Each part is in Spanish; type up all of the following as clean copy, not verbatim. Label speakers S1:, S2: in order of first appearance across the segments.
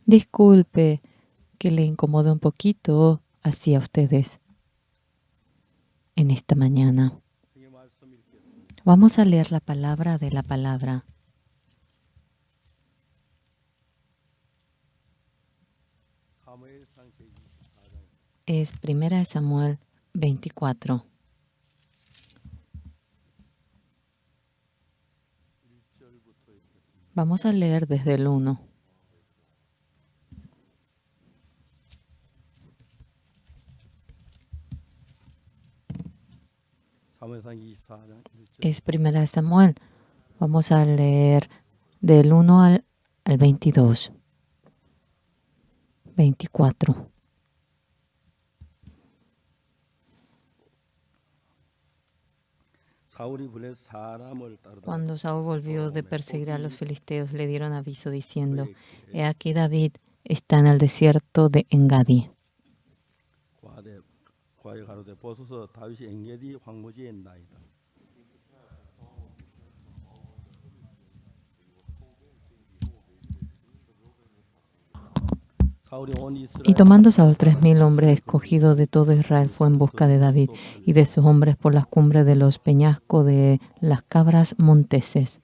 S1: Disculpe que le incomode un poquito así a ustedes en esta mañana. Vamos a leer la palabra de la palabra. Es 1 Samuel 24. Vamos a leer desde el 1. Es 1 Samuel. Vamos a leer del 1 al 22. 24. Cuando Saúl volvió de perseguir a los filisteos, le dieron aviso diciendo: He aquí David está en el desierto de Engadi. Y tomando Saúl 3,000 hombres escogidos de todo Israel, fue en busca de David y de sus hombres por las cumbres de los peñascos de las cabras monteses.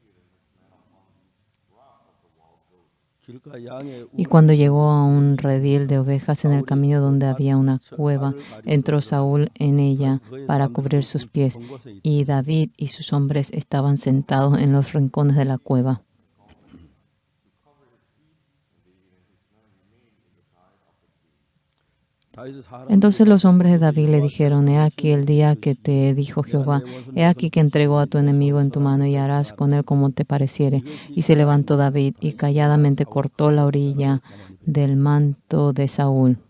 S1: Y cuando llegó a un redil de ovejas en el camino donde había una cueva, entró Saúl en ella para cubrir sus pies, y David y sus hombres estaban sentados en los rincones de la cueva. Entonces los hombres de David le dijeron: He aquí el día que te dijo Jehová, he aquí que entregó a tu enemigo en tu mano y harás con él como te pareciere. Y se levantó David y calladamente cortó la orilla del manto de Saúl.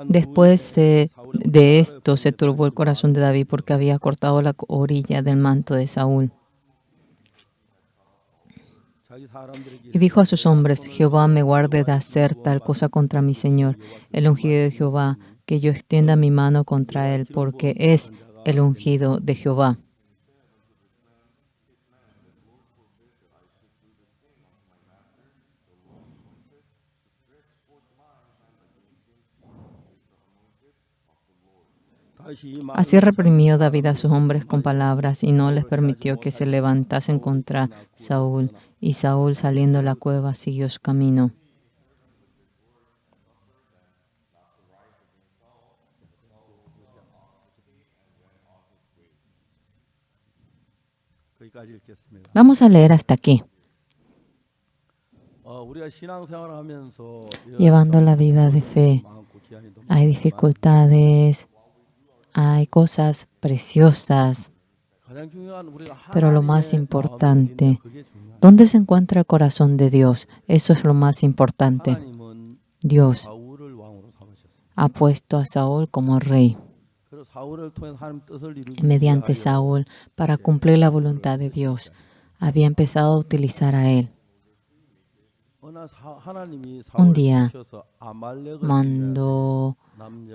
S1: Después de esto se turbó el corazón de David porque había cortado la orilla del manto de Saúl. Y dijo a sus hombres: Jehová me guarde de hacer tal cosa contra mi señor, el ungido de Jehová, que yo extienda mi mano contra él, porque es el ungido de Jehová. Así reprimió David a sus hombres con palabras y no les permitió que se levantasen contra Saúl. Y Saúl, saliendo de la cueva, siguió su camino. Vamos a leer hasta aquí. Llevando la vida de fe, hay dificultades, hay cosas preciosas, pero lo más importante, ¿dónde se encuentra el corazón de Dios? Eso es lo más importante. Dios ha puesto a Saúl como rey, mediante Saúl, para cumplir la voluntad de Dios. Había empezado a utilizar a él. Un día mandó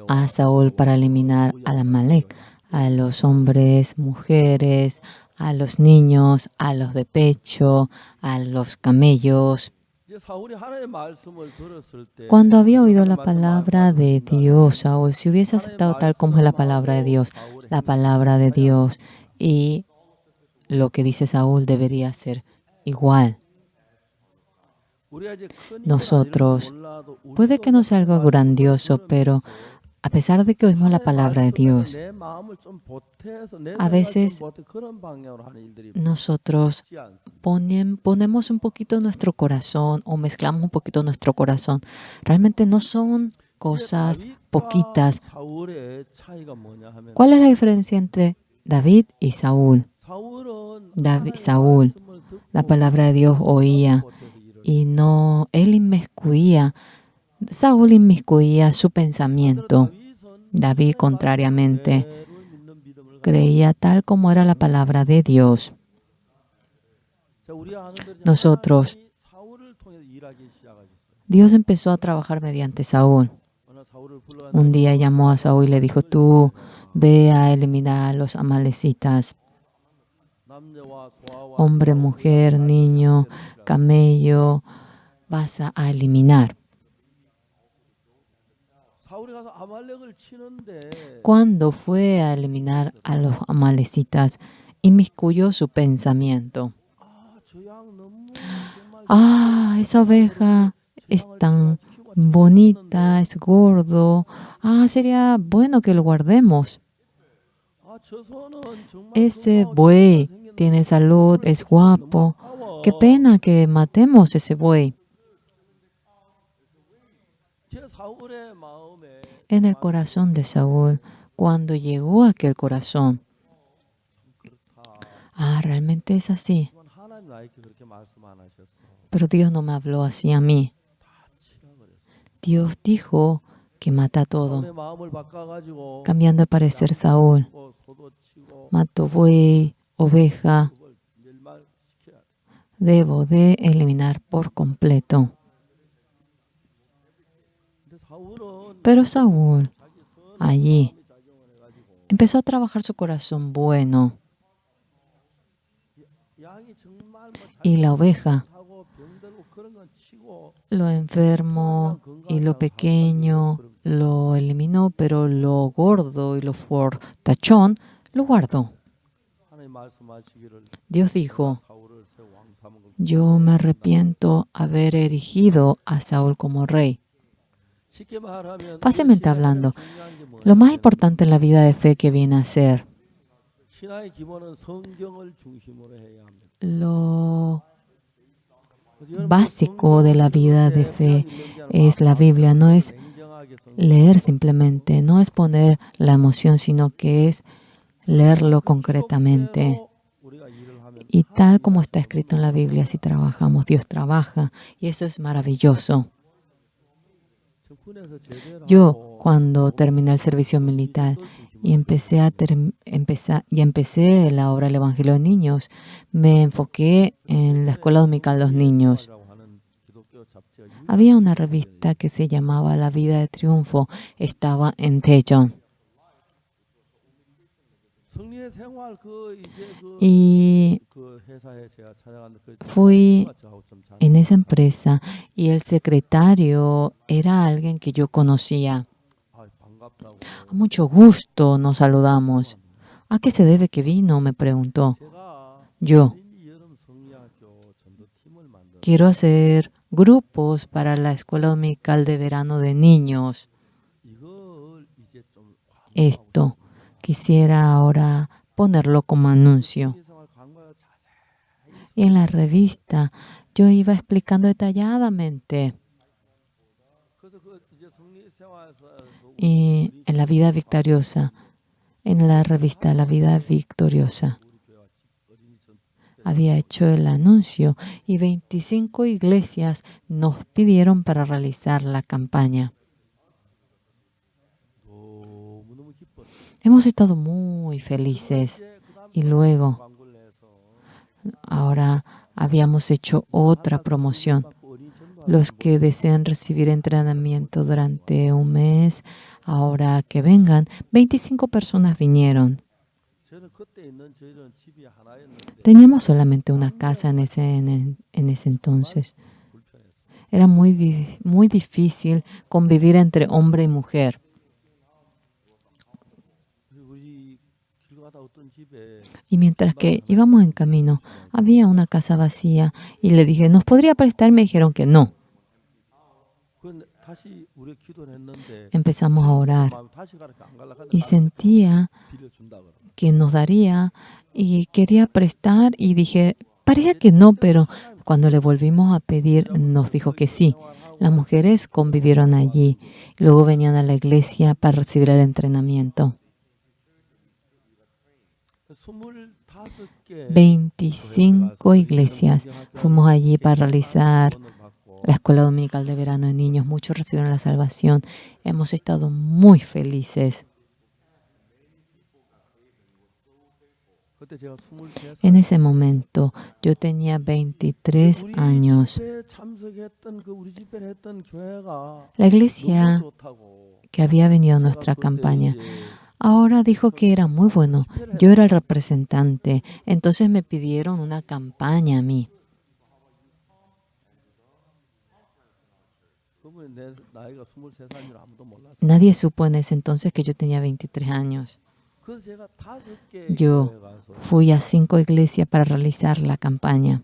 S1: a Saúl para eliminar a Amalek, a los hombres, mujeres, a los niños, a los de pecho, a los camellos. Cuando había oído la palabra de Dios, Saúl, si hubiese aceptado tal como es la palabra de Dios, y lo que dice Saúl debería ser igual. Nosotros, puede que no sea algo grandioso, pero a pesar de que oímos la palabra de Dios, a veces nosotros ponemos un poquito nuestro corazón o mezclamos un poquito nuestro corazón. Realmente no son cosas poquitas. ¿Cuál es la diferencia entre David y Saúl? Saúl, la palabra de Dios oía y no, Saúl inmiscuía su pensamiento. David, contrariamente, creía tal como era la palabra de Dios. Nosotros, Dios empezó a trabajar mediante Saúl. Un día llamó a Saúl y le dijo, tú ve a eliminar a los amalecitas. Hombre, mujer, niño, camello, vas a eliminar. Cuando fue a eliminar a los amalecitas, inmiscuyó su pensamiento. Esa oveja es tan bonita, es gordo. Sería bueno que lo guardemos. Ese buey tiene salud, es guapo. Qué pena que matemos ese buey. En el corazón de Saúl, cuando llegó a aquel corazón, realmente es así. Pero Dios no me habló así a mí. Dios dijo que mata todo. Cambiando de parecer, Saúl mató buey, oveja. Debo de eliminar por completo. Pero Saúl allí empezó a trabajar su corazón bueno. Y la oveja, lo enfermo y lo pequeño lo eliminó, pero lo gordo y lo fortachón lo guardó. Dios dijo, yo me arrepiento haber erigido a Saúl como rey. Fácilmente hablando, lo más importante en la vida de fe que viene a ser, lo básico de la vida de fe es la Biblia. No es leer simplemente, no es poner la emoción, sino que es leerlo concretamente. Y tal como está escrito en la Biblia, si trabajamos, Dios trabaja. Y eso es maravilloso. Yo, cuando terminé el servicio militar y empecé la obra del Evangelio de Niños, me enfoqué en la escuela dominical de los niños. Había una revista que se llamaba La Vida de Triunfo. Estaba en Daejeon. Y fui en esa empresa y el secretario era alguien que yo conocía. A mucho gusto nos saludamos. ¿A qué se debe que vino?, me preguntó. Yo quiero hacer grupos para la escuela dominical de verano de niños. Esto quisiera ahora ponerlo como anuncio. Y en la revista yo iba explicando detalladamente. Y en la vida victoriosa, en la revista La Vida Victoriosa, había hecho el anuncio y 25 iglesias nos pidieron para realizar la campaña. Hemos estado muy felices y luego, ahora habíamos hecho otra promoción. Los que desean recibir entrenamiento durante un mes, ahora que vengan, 25 personas vinieron. Teníamos solamente una casa en ese entonces. Era muy difícil convivir entre hombre y mujer. Y mientras que íbamos en camino, había una casa vacía y le dije, ¿nos podría prestar? Me dijeron que no. Empezamos a orar y sentía que nos daría y quería prestar y dije, parecía que no, pero cuando le volvimos a pedir nos dijo que sí. Las mujeres convivieron allí, luego venían a la iglesia para recibir el entrenamiento. 25 iglesias fuimos allí para realizar la escuela dominical de verano de niños. Muchos recibieron la salvación. Hemos estado muy felices. En ese momento yo tenía 23 años. La iglesia que había venido a nuestra campaña. Ahora dijo que era muy bueno. Yo era el representante. Entonces me pidieron una campaña a mí. Nadie supo en ese entonces que yo tenía 23 años. Yo fui a 5 iglesias para realizar la campaña.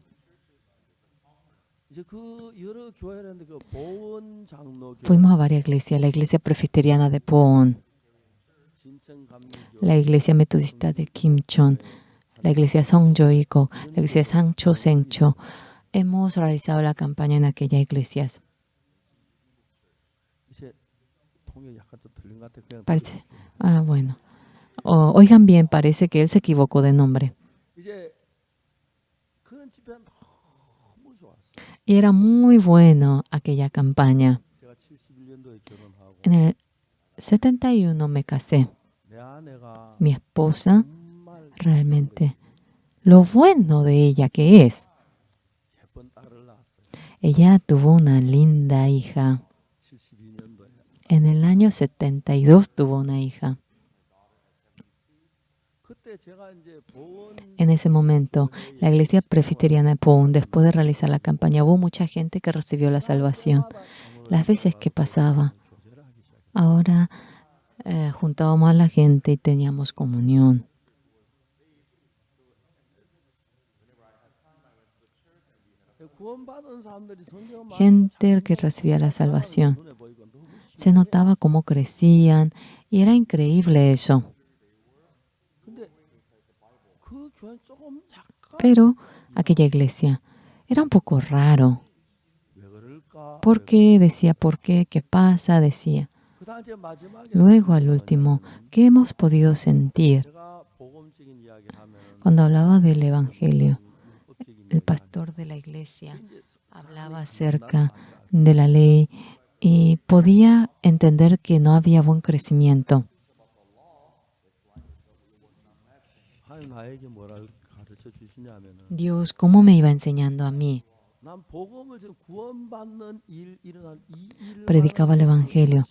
S1: Fuimos a varias iglesias, la iglesia presbiteriana de Poon, la iglesia metodista de Kimchon, la iglesia Songjoiko, la iglesia Sancho Sencho. Hemos realizado la campaña en aquellas iglesias. Parece, bueno. Oigan bien, parece que él se equivocó de nombre. Y era muy bueno aquella campaña. En el 71 me casé. Mi esposa, realmente, lo bueno de ella que es, ella tuvo una linda hija. En el año 72 tuvo una hija. En ese momento, la iglesia presbiteriana de Poon, después de realizar la campaña, hubo mucha gente que recibió la salvación. Las veces que pasaba, ahora juntábamos a la gente y teníamos comunión. Gente que recibía la salvación. Se notaba cómo crecían y era increíble eso. Pero aquella iglesia era un poco raro. ¿Por qué? Decía, ¿por qué? ¿Qué pasa? Decía. Luego, al último, ¿qué hemos podido sentir? Cuando hablaba del Evangelio, el pastor de la iglesia hablaba acerca de la ley y podía entender que no había buen crecimiento. Dios, ¿cómo me iba enseñando a mí? Predicaba el Evangelio.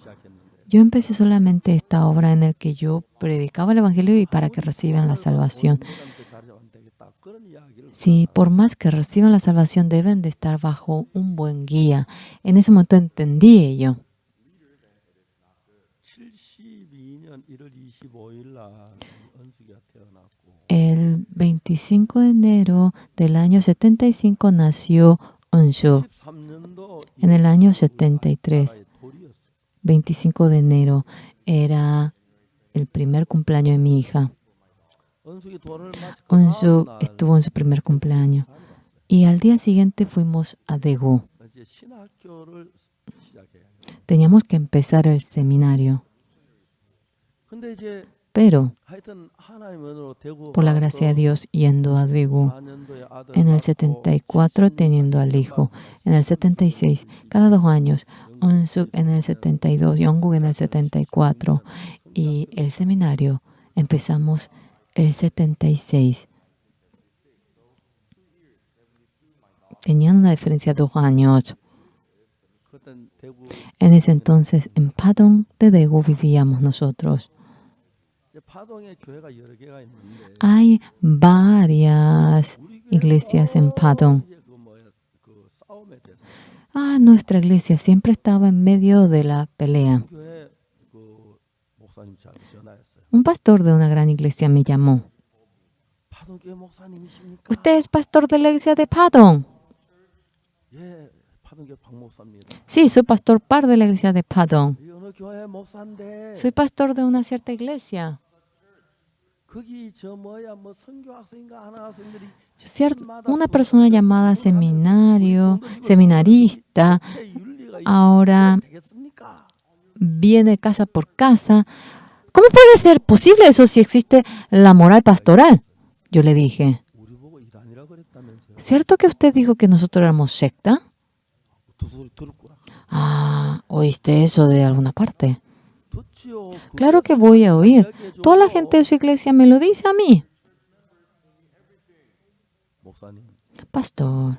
S1: Yo empecé solamente esta obra en la que yo predicaba el Evangelio y para que reciban la salvación. Sí, por más que reciban la salvación, deben de estar bajo un buen guía. En ese momento entendí ello. El 25 de enero del año 75 nació Eunsu. En el año 73, 25 de enero, era el primer cumpleaños de mi hija. Eunsu estuvo en su primer cumpleaños. Y al día siguiente fuimos a Daegu. Teníamos que empezar el seminario. Pero, por la gracia de Dios, yendo a Daegu, en el 74 teniendo al hijo, en el 76, cada 2 años, Eunsu en el 72, Yongguk en el 74, y el seminario empezamos el 76. Tenían una diferencia de 2 años. En ese entonces, en Padong de Daegu vivíamos nosotros. Hay varias iglesias en Padong. Nuestra iglesia siempre estaba en medio de la pelea. Un pastor de una gran iglesia me llamó. ¿Usted es pastor de la iglesia de Padong? Sí, soy pastor par de la iglesia de Padong. Soy pastor de una cierta iglesia. Una persona llamada seminarista, ahora viene casa por casa. ¿Cómo puede ser posible eso si existe la moral pastoral? Yo le dije, ¿cierto que usted dijo que nosotros éramos secta? ¿Oíste eso de alguna parte? Claro que voy a oír. Toda la gente de su iglesia me lo dice a mí. pastor,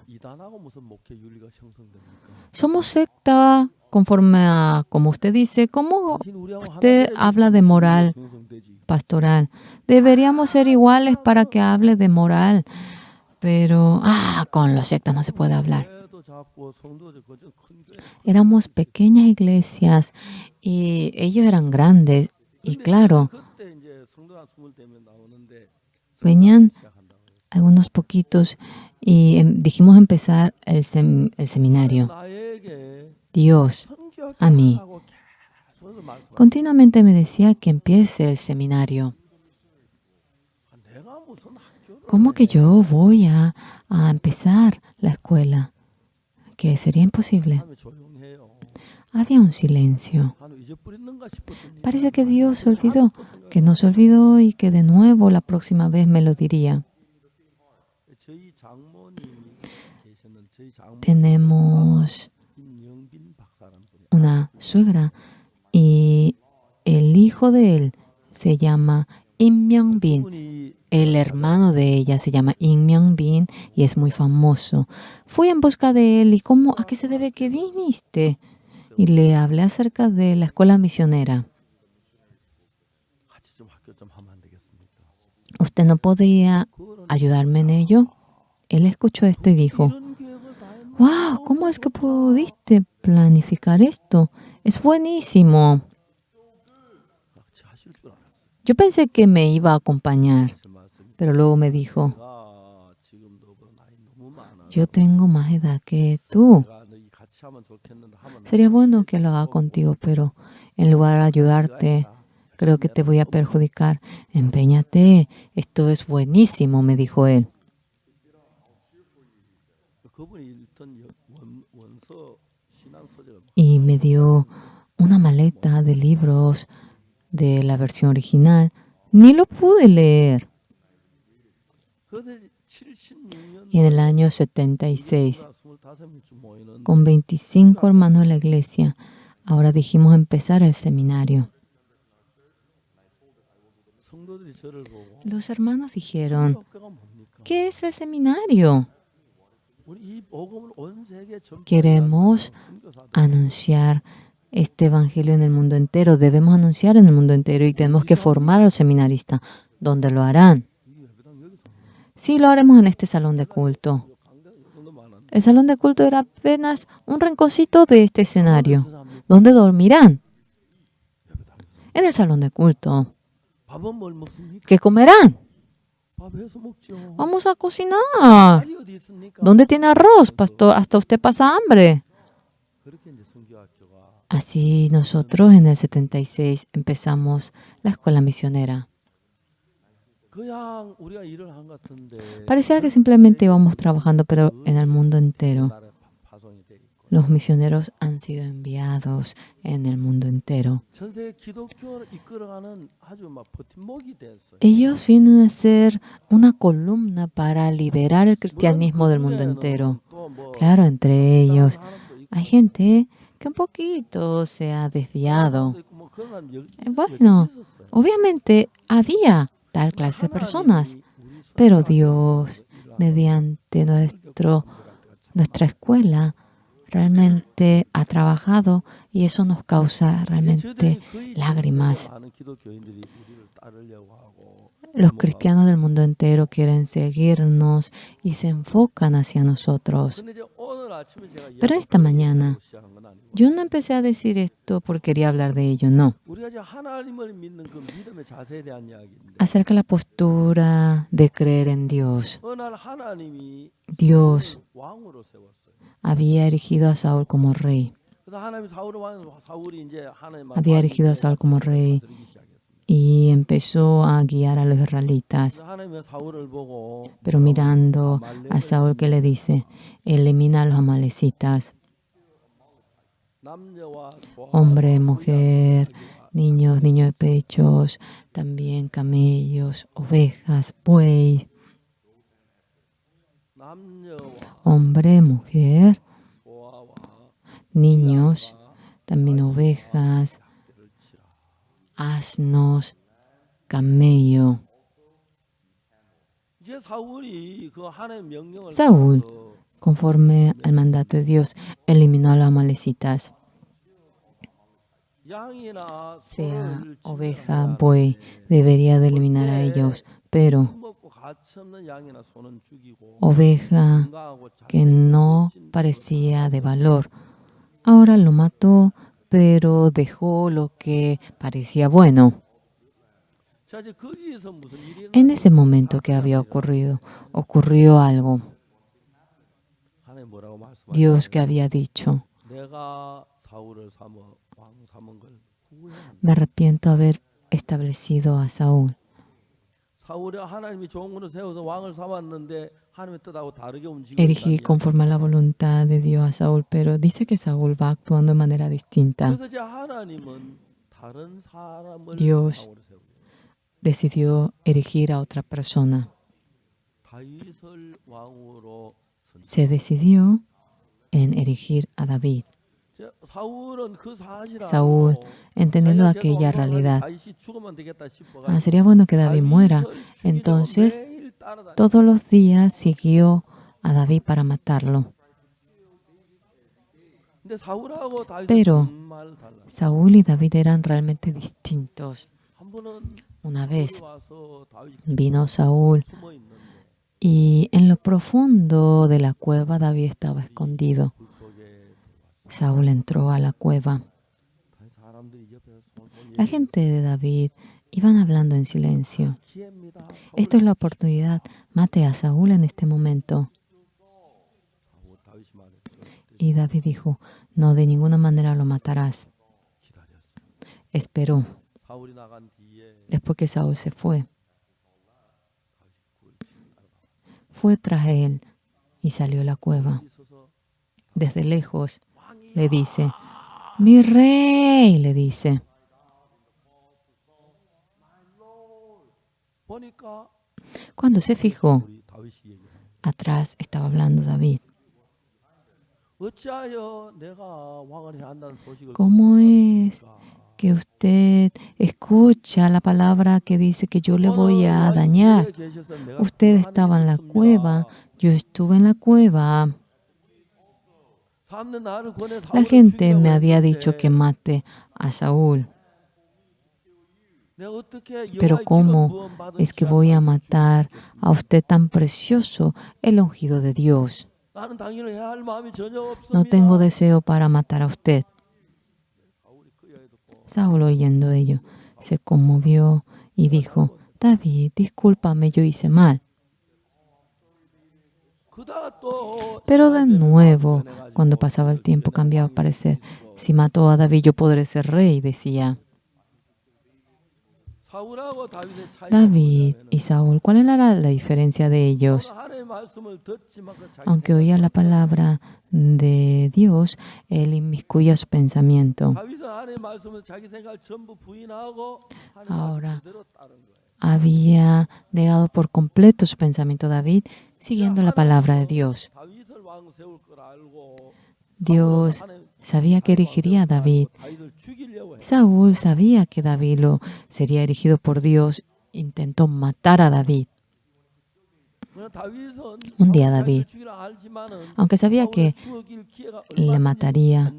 S1: somos secta conforme a, como usted dice, ¿cómo usted habla de moral pastoral? Deberíamos ser iguales para que hable de moral, pero con los sectas no se puede hablar. Éramos pequeñas iglesias y ellos eran grandes y claro, venían algunos poquitos y dijimos empezar el seminario. Dios a mí continuamente me decía que empiece el seminario. ¿Cómo que yo voy a empezar la escuela? Que sería imposible. Había un silencio. Parece que Dios se olvidó, que no se olvidó y que de nuevo la próxima vez me lo diría. Tenemos una suegra y el hijo de él se llama Im Myung-bin. El hermano de ella se llama Im Myung-bin y es muy famoso. Fui en busca de él y ¿a qué se debe que viniste? Y le hablé acerca de la escuela misionera. ¿Usted no podría ayudarme en ello? Él escuchó esto y dijo, ¡wow! ¿Cómo es que pudiste planificar esto? Es buenísimo. Yo pensé que me iba a acompañar, pero luego me dijo, yo tengo más edad que tú. Sería bueno que lo haga contigo, pero en lugar de ayudarte, creo que te voy a perjudicar. Empeñate, esto es buenísimo, me dijo él. Y me dio una maleta de libros de la versión original. Ni lo pude leer. Y en el año 76, con 25 hermanos de la iglesia, ahora dijimos empezar el seminario. Los hermanos dijeron, ¿qué es el seminario? Queremos anunciar este evangelio en el mundo entero. Debemos anunciar en el mundo entero y tenemos que formar a los seminaristas. ¿Dónde lo harán? Sí, lo haremos en este salón de culto. El salón de culto era apenas un rinconcito de este escenario. ¿Dónde dormirán? En el salón de culto. ¿Qué comerán? Vamos a cocinar. ¿Dónde tiene arroz, pastor? Hasta usted pasa hambre. Así nosotros en el 76 empezamos la escuela misionera. Parecía que simplemente íbamos trabajando, pero en el mundo entero. Los misioneros han sido enviados en el mundo entero. Ellos vienen a ser una columna para liderar el cristianismo del mundo entero. Claro, entre ellos hay gente que un poquito se ha desviado. Bueno, obviamente había tal clase de personas, pero Dios, mediante nuestra escuela, realmente ha trabajado y eso nos causa realmente lágrimas. Los cristianos del mundo entero quieren seguirnos y se enfocan hacia nosotros. Pero esta mañana, yo no empecé a decir esto porque quería hablar de ello, no. Acerca de la postura de creer en Dios. Dios había erigido a Saúl como rey. Había erigido a Saúl como rey y empezó a guiar a los israelitas. Pero mirando a Saúl, ¿qué le dice? Elimina a los amalecitas. Hombre, mujer, niños de pechos, también camellos, ovejas, buey. Hombre, mujer, niños, también ovejas, asnos, camello. Saúl, conforme al mandato de Dios, eliminó a los amalecitas. Sea oveja, buey, debería de eliminar a ellos, pero oveja que no parecía de valor, ahora lo mató, pero dejó lo que parecía bueno. En ese momento que había ocurrido, ocurrió algo. Dios que había dicho, me arrepiento de haber establecido a Saúl. Erigí conforme a la voluntad de Dios a Saúl, pero dice que Saúl va actuando de manera distinta. Dios decidió erigir a otra persona. Se decidió en erigir a David. Saúl, entendiendo aquella realidad, sería bueno que David muera. Entonces, todos los días siguió a David para matarlo. Pero Saúl y David eran realmente distintos. Una vez vino Saúl y en lo profundo de la cueva David estaba escondido. Saúl entró a la cueva. La gente de David iban hablando en silencio. Esto es la oportunidad. Mate a Saúl en este momento. Y David dijo, no, de ninguna manera lo matarás. Esperó. Después que Saúl se fue, fue tras él y salió a la cueva. Desde lejos le dice, mi rey, le dice. Cuando se fijó, atrás estaba hablando David. ¿Cómo es que usted escucha la palabra que dice que yo le voy a dañar? Usted estaba en la cueva, yo estuve en la cueva. La gente me había dicho que mate a Saúl. Pero ¿cómo es que voy a matar a usted tan precioso, el ungido de Dios? No tengo deseo para matar a usted. Saúl, oyendo ello, se conmovió y dijo, David, discúlpame, yo hice mal. Pero de nuevo, cuando pasaba el tiempo, cambiaba parecer. Si mató a David, yo podré ser rey, decía. David y Saúl, ¿cuál era la diferencia de ellos? Aunque oía la palabra de Dios, él inmiscuía su pensamiento. Ahora, había negado por completo su pensamiento David, siguiendo la palabra de Dios. Dios sabía que erigiría a David. Saúl sabía que David sería erigido por Dios. Intentó matar a David. Un día David, aunque sabía que le mataría,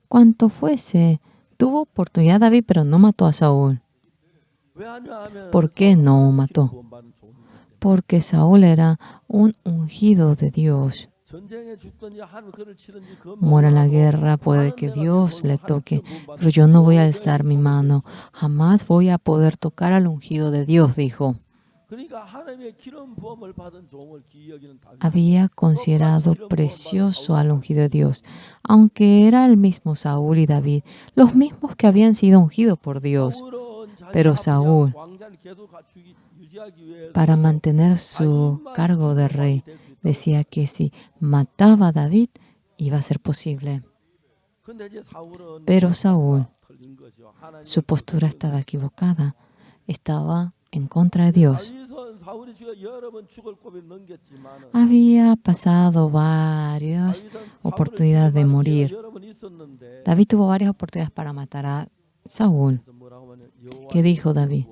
S1: cuanto fuese, tuvo oportunidad David, pero no mató a Saúl. ¿Por qué no mató? Porque Saúl era un ungido de Dios. Muera en la guerra, puede que Dios le toque, pero yo no voy a alzar mi mano. Jamás voy a poder tocar al ungido de Dios, dijo. Había considerado precioso al ungido de Dios, aunque era el mismo Saúl y David, los mismos que habían sido ungidos por Dios. Pero Saúl, para mantener su cargo de rey, decía que si mataba a David, iba a ser posible. Pero Saúl, su postura estaba equivocada, estaba en contra de Dios. Había pasado varias oportunidades de morir. David tuvo varias oportunidades para matar a Saúl. ¿Qué dijo David?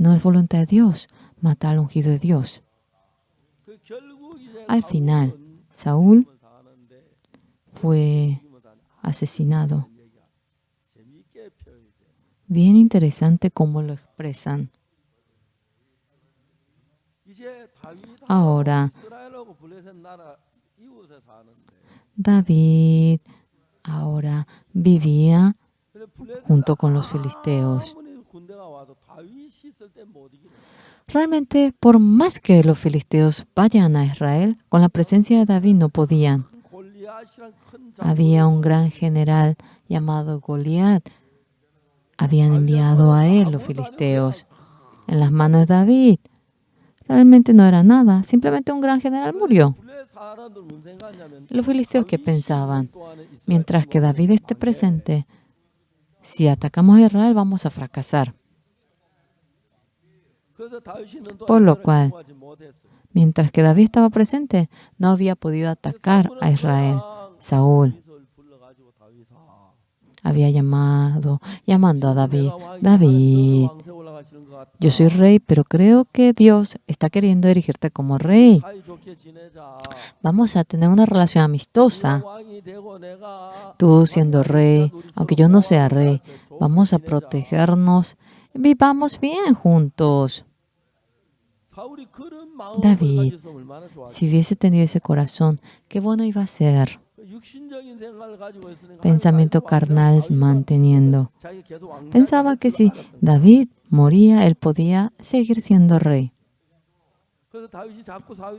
S1: no es voluntad de Dios matar al ungido de Dios. Al final, Saúl fue asesinado. Bien interesante cómo lo expresan. Ahora, David ahora vivía junto con los filisteos. Realmente, por más que los filisteos vayan a Israel, con la presencia de David no podían. Había un gran general llamado Goliat. Habían enviado a él los filisteos en las manos de David. Realmente no era nada, simplemente un gran general murió. Los filisteos, ¿qué pensaban? Mientras que David esté presente, si atacamos a Israel vamos a fracasar. Por lo cual, mientras que David estaba presente, no había podido atacar a Israel. Saúl había llamando a David. David, yo soy rey, pero creo que Dios está queriendo erigirte como rey. Vamos a tener una relación amistosa. Tú siendo rey, aunque yo no sea rey, vamos a protegernos. Vivamos bien juntos. David, si hubiese tenido ese corazón, qué bueno iba a ser. Pensamiento carnal manteniendo. Pensaba que si David moría, él podía seguir siendo rey.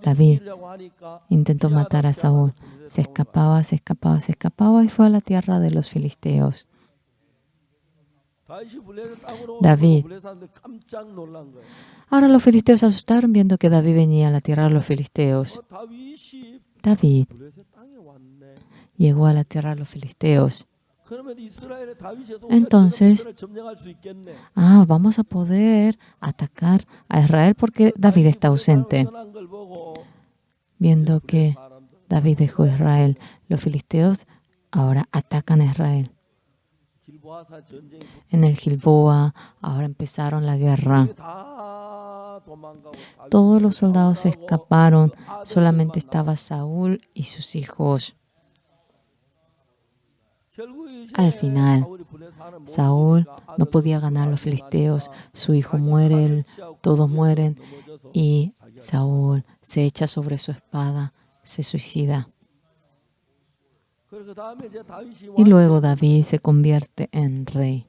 S1: David intentó matar a Saúl. Se escapaba y fue a la tierra de los filisteos. David. Ahora los filisteos se asustaron viendo que David venía a la tierra de los filisteos. David llegó a la tierra de los filisteos. Entonces, vamos a poder atacar a Israel porque David está ausente. Viendo que David dejó Israel, los filisteos ahora atacan a Israel. En el Gilboa ahora empezaron la guerra. Todos los soldados se escaparon, solamente estaba Saúl y sus hijos. Al final, Saúl no podía ganar a los filisteos, su hijo muere, todos mueren y Saúl se echa sobre su espada, se suicida. Y luego David se convierte en rey.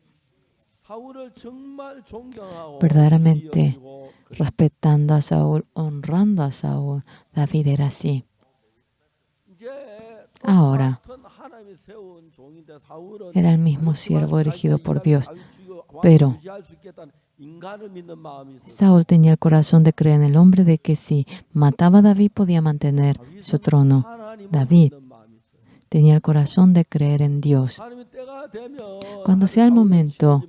S1: Verdaderamente respetando a Saúl, honrando a Saúl, David era así. Ahora, era el mismo siervo erigido por Dios, pero Saúl tenía el corazón de creer en el hombre de que si mataba a David podía mantener su trono. David tenía el corazón de creer en Dios. Cuando sea el momento,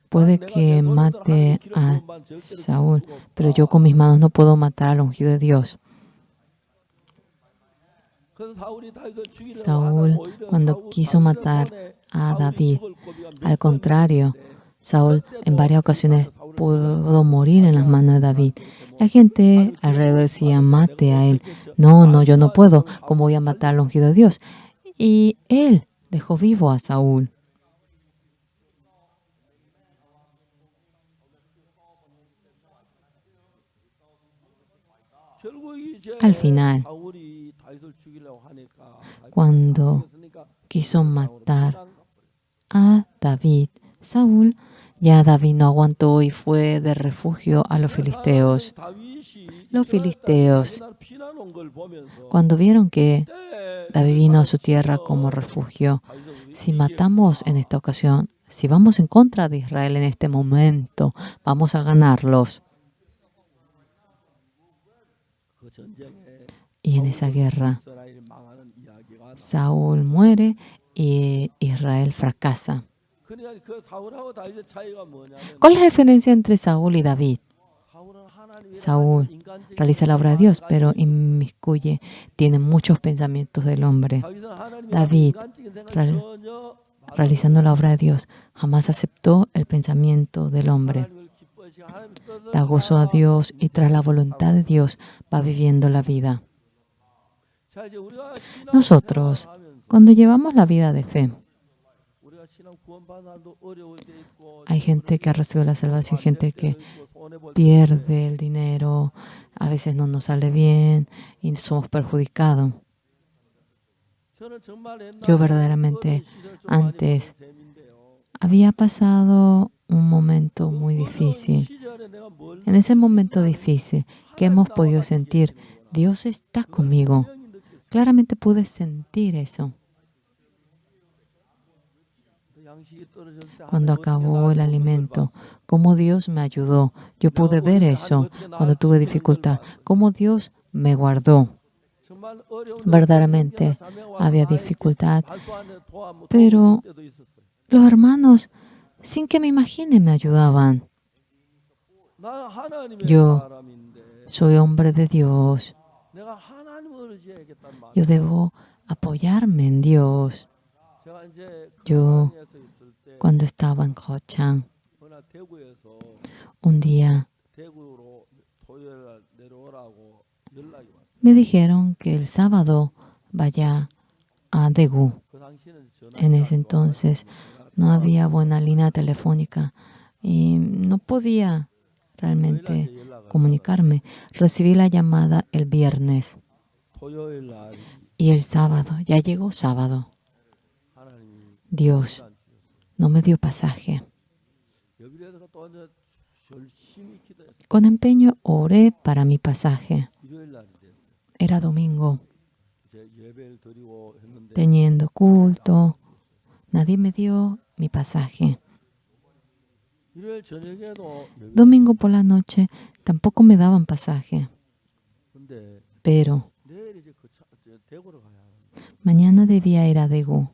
S1: puede que mate a Saúl, pero yo con mis manos no puedo matar al ungido de Dios. Saúl, cuando quiso matar a David, al contrario, Saúl en varias ocasiones pudo morir en las manos de David. La gente alrededor decía, mate a él. No, yo no puedo. ¿Cómo voy a matar al ungido de Dios? Y él dejó vivo a Saúl. Al final, cuando quiso matar a David, Saúl, ya David no aguantó y fue de refugio a los filisteos. Los filisteos, cuando vieron que David vino a su tierra como refugio, si matamos en esta ocasión, si vamos en contra de Israel en este momento, vamos a ganarlos. Y en esa guerra, Saúl muere y Israel fracasa. ¿Cuál es la diferencia entre Saúl y David? Saúl realiza la obra de Dios, pero inmiscuye, tiene muchos pensamientos del hombre. David, realizando la obra de Dios, jamás aceptó el pensamiento del hombre. Da gozo a Dios y tras la voluntad de Dios va viviendo la vida. Nosotros, cuando llevamos la vida de fe, hay gente que ha recibido la salvación, gente que pierde el dinero, a veces no nos sale bien y somos perjudicados. Yo verdaderamente antes había pasado un momento muy difícil. En ese momento difícil que hemos podido sentir, Dios está conmigo. Claramente pude sentir eso. Cuando acabó el alimento, cómo Dios me ayudó. Yo pude ver eso cuando tuve dificultad, cómo Dios me guardó. Verdaderamente había dificultad, pero los hermanos, sin que me imagine, me ayudaban. Yo soy hombre de Dios. Yo debo apoyarme en Dios. Yo, cuando estaba en Gochang, un día me dijeron que el sábado vaya a Daegu. En ese entonces no había buena línea telefónica y no podía realmente comunicarme. Recibí la llamada el viernes y el sábado, ya llegó sábado. Dios no me dio pasaje. Con empeño oré para mi pasaje. Era domingo, teniendo culto. Nadie me dio mi pasaje. Domingo por la noche tampoco me daban pasaje. Pero mañana debía ir a Daegu.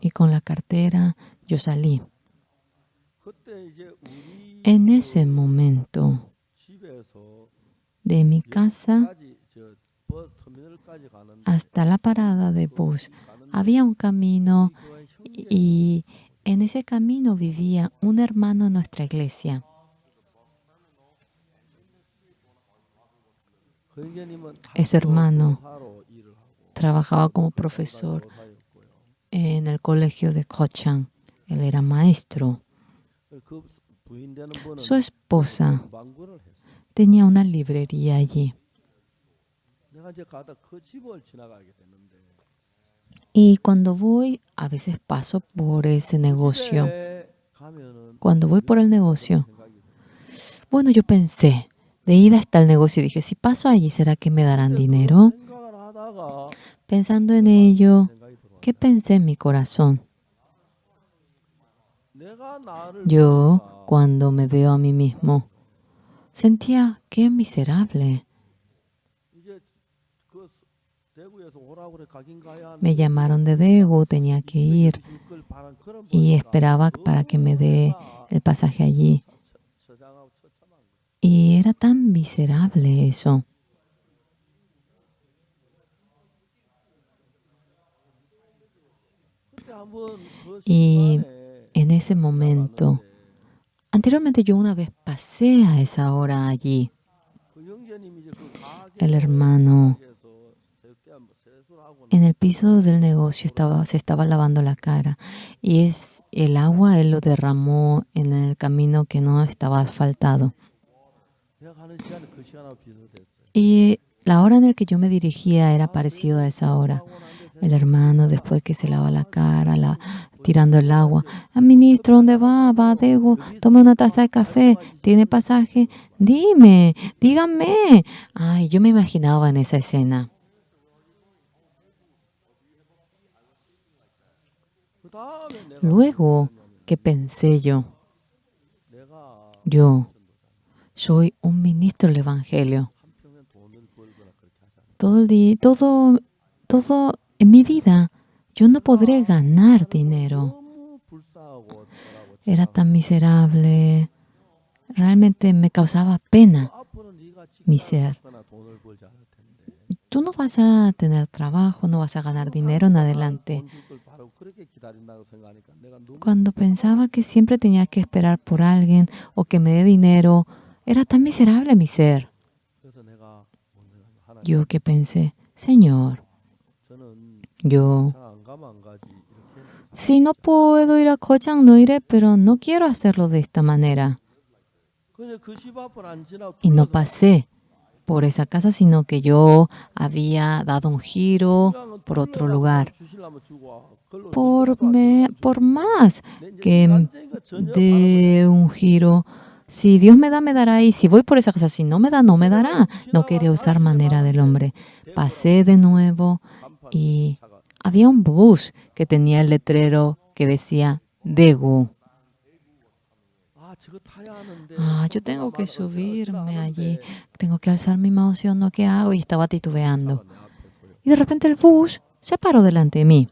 S1: Y con la cartera yo salí. En ese momento, de mi casa hasta la parada de bus, había un camino y en ese camino vivía un hermano de nuestra iglesia. Ese hermano trabajaba como profesor en el colegio de Gochang. Él era maestro. Su esposa tenía una librería allí. Y cuando voy, a veces paso por ese negocio. Cuando voy por el negocio, bueno, yo pensé, de ida hasta el negocio, y dije, si paso allí, ¿será que me darán dinero? Pensando en ello, ¿qué pensé en mi corazón? Yo, cuando me veo a mí mismo, sentía qué miserable. Me llamaron de Daegu, tenía que ir y esperaba para que me dé el pasaje allí. Y era tan miserable eso. Y en ese momento, anteriormente yo una vez pasé a esa hora allí. El hermano en el piso del negocio se estaba lavando la cara y el agua él lo derramó en el camino que no estaba asfaltado. Y la hora en la que yo me dirigía era parecido a esa hora. El hermano, después que se lava la cara, tirando el agua, ministro, ¿dónde va? Va a Daegu, tome una taza de café, ¿tiene pasaje? Díganme. Ay, yo me imaginaba en esa escena. Luego, ¿qué pensé yo? Yo soy un ministro del Evangelio. Todo en mi vida, yo no podré ganar dinero. Era tan miserable. Realmente me causaba pena mi ser. Tú no vas a tener trabajo, no vas a ganar dinero en adelante. Cuando pensaba que siempre tenía que esperar por alguien o que me dé dinero, era tan miserable mi ser. Yo que pensé, Señor, yo, si no puedo ir a Gochang, no iré, pero no quiero hacerlo de esta manera. Y no pasé por esa casa, sino que yo había dado un giro por otro lugar. Por más que de un giro, si Dios me da, me dará. Y si voy por esa casa, si no me da, no me dará. No quería usar manera del hombre. Pasé de nuevo y había un bus que tenía el letrero que decía Daegu. Yo tengo que subirme allí, tengo que alzar mi emoción, ¿no? ¿Qué hago? Y estaba titubeando. Y de repente el bus se paró delante de mí.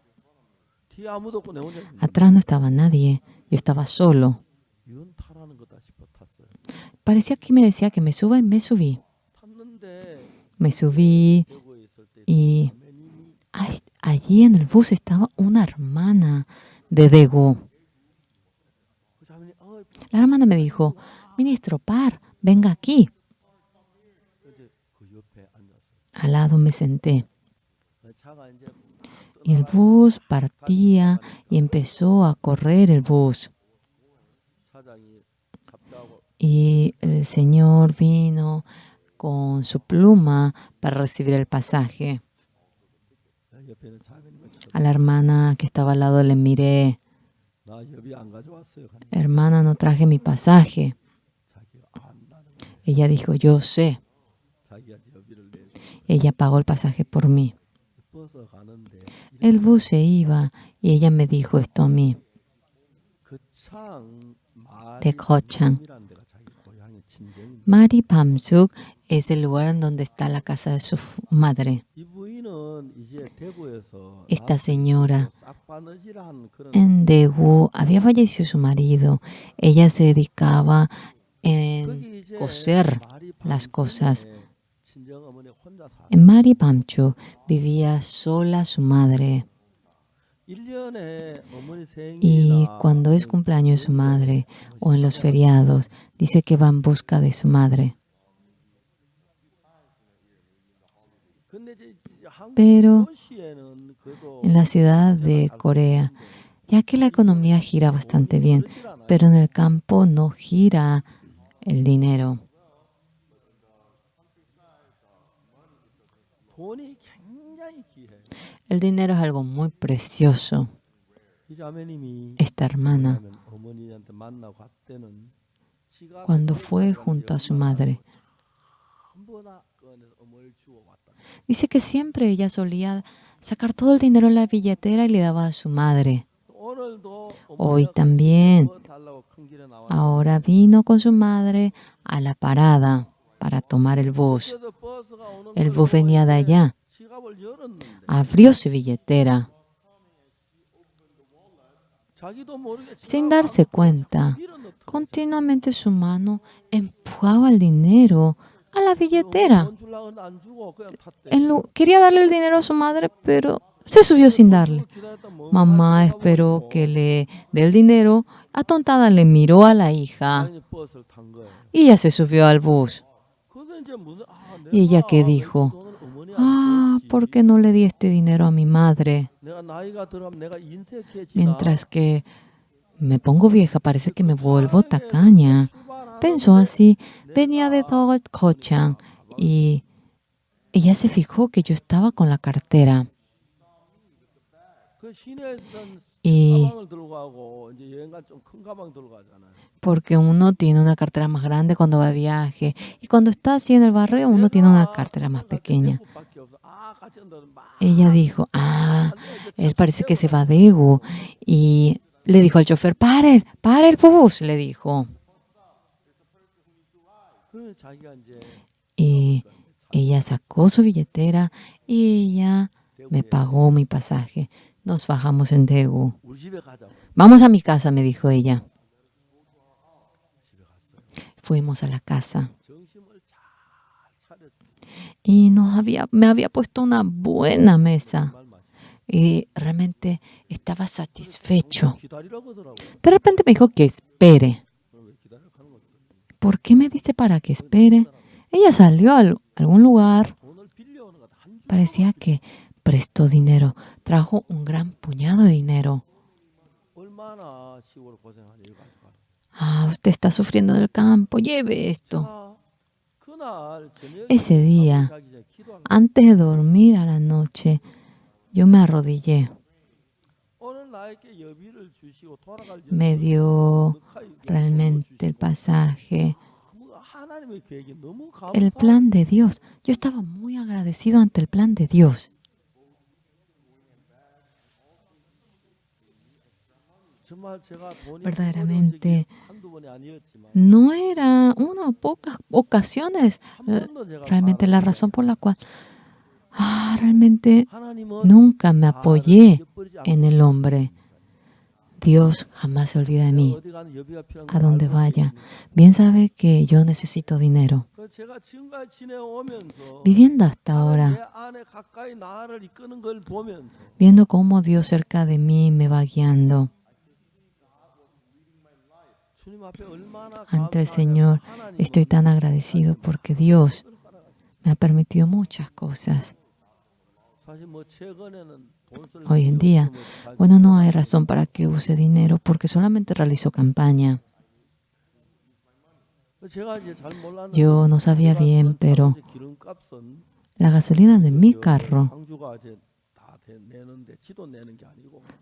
S1: Atrás no estaba nadie, yo estaba solo. Parecía que me decía que me suba y me subí. Me subí y allí en el bus estaba una hermana de Daegu. La hermana me dijo, ministro Par, venga aquí. Al lado me senté. Y el bus partía y empezó a correr el bus. Y el Señor vino con su pluma para recibir el pasaje. A la hermana que estaba al lado le miré. Hermana, no traje mi pasaje. Ella dijo, yo sé. Ella pagó el pasaje por mí. El bus se iba y ella me dijo esto a mí. De Gochang. Mari Pamsuk es el lugar en donde está la casa de su madre. Esta señora en Daegu había fallecido su marido. Ella se dedicaba en coser las cosas. En Mari Pamsuk vivía sola su madre. Y cuando es cumpleaños de su madre o en los feriados, dice que va en busca de su madre. Pero en la ciudad de Corea, ya que la economía gira bastante bien, pero en el campo no gira el dinero. El dinero es algo muy precioso. Esta hermana, cuando fue junto a su madre, dice que siempre ella solía sacar todo el dinero en la billetera y le daba a su madre. Hoy también. Ahora vino con su madre a la parada para tomar el bus. El bus venía de allá. Abrió su billetera. Sin darse cuenta, continuamente su mano empujaba el dinero a la billetera. Quería darle el dinero a su madre, pero se subió sin darle. Mamá esperó que le dé el dinero. Atontada le miró a la hija y ella se subió al bus. ¿Y ella qué dijo? ¿Por qué no le di este dinero a mi madre? Mientras que me pongo vieja, parece que me vuelvo tacaña. Pensó así. Venía de Gochang y ella se fijó que yo estaba con la cartera. Y porque uno tiene una cartera más grande cuando va de viaje y cuando está así en el barrio uno tiene una cartera más pequeña. Ella dijo, él parece que se va de Daegu, y le dijo al chofer, ¡pare el bus! Le dijo. Y ella sacó su billetera y ella me pagó mi pasaje. Nos bajamos en Daegu. Vamos a mi casa, me dijo ella. Fuimos a la casa. Y me había puesto una buena mesa. y realmente estaba satisfecho. De repente me dijo que espere. ¿Por qué me dice para que espere? Ella salió a algún lugar. Parecía que prestó dinero. Trajo un gran puñado de dinero. Usted está sufriendo en el campo. Lleve esto. Ese día, antes de dormir a la noche, yo me arrodillé. Me dio realmente el pasaje, el plan de Dios. Yo estaba muy agradecido ante el plan de Dios. Verdaderamente, no era una o pocas ocasiones realmente la razón por la cual realmente nunca me apoyé en el hombre. Dios jamás se olvida de mí. A donde vaya, bien sabe que yo necesito dinero. Viviendo hasta ahora, viendo cómo Dios cerca de mí me va guiando. Ante el Señor estoy tan agradecido porque Dios me ha permitido muchas cosas. Hoy en día, no hay razón para que use dinero porque solamente realizo campaña. Yo no sabía bien, pero la gasolina de mi carro,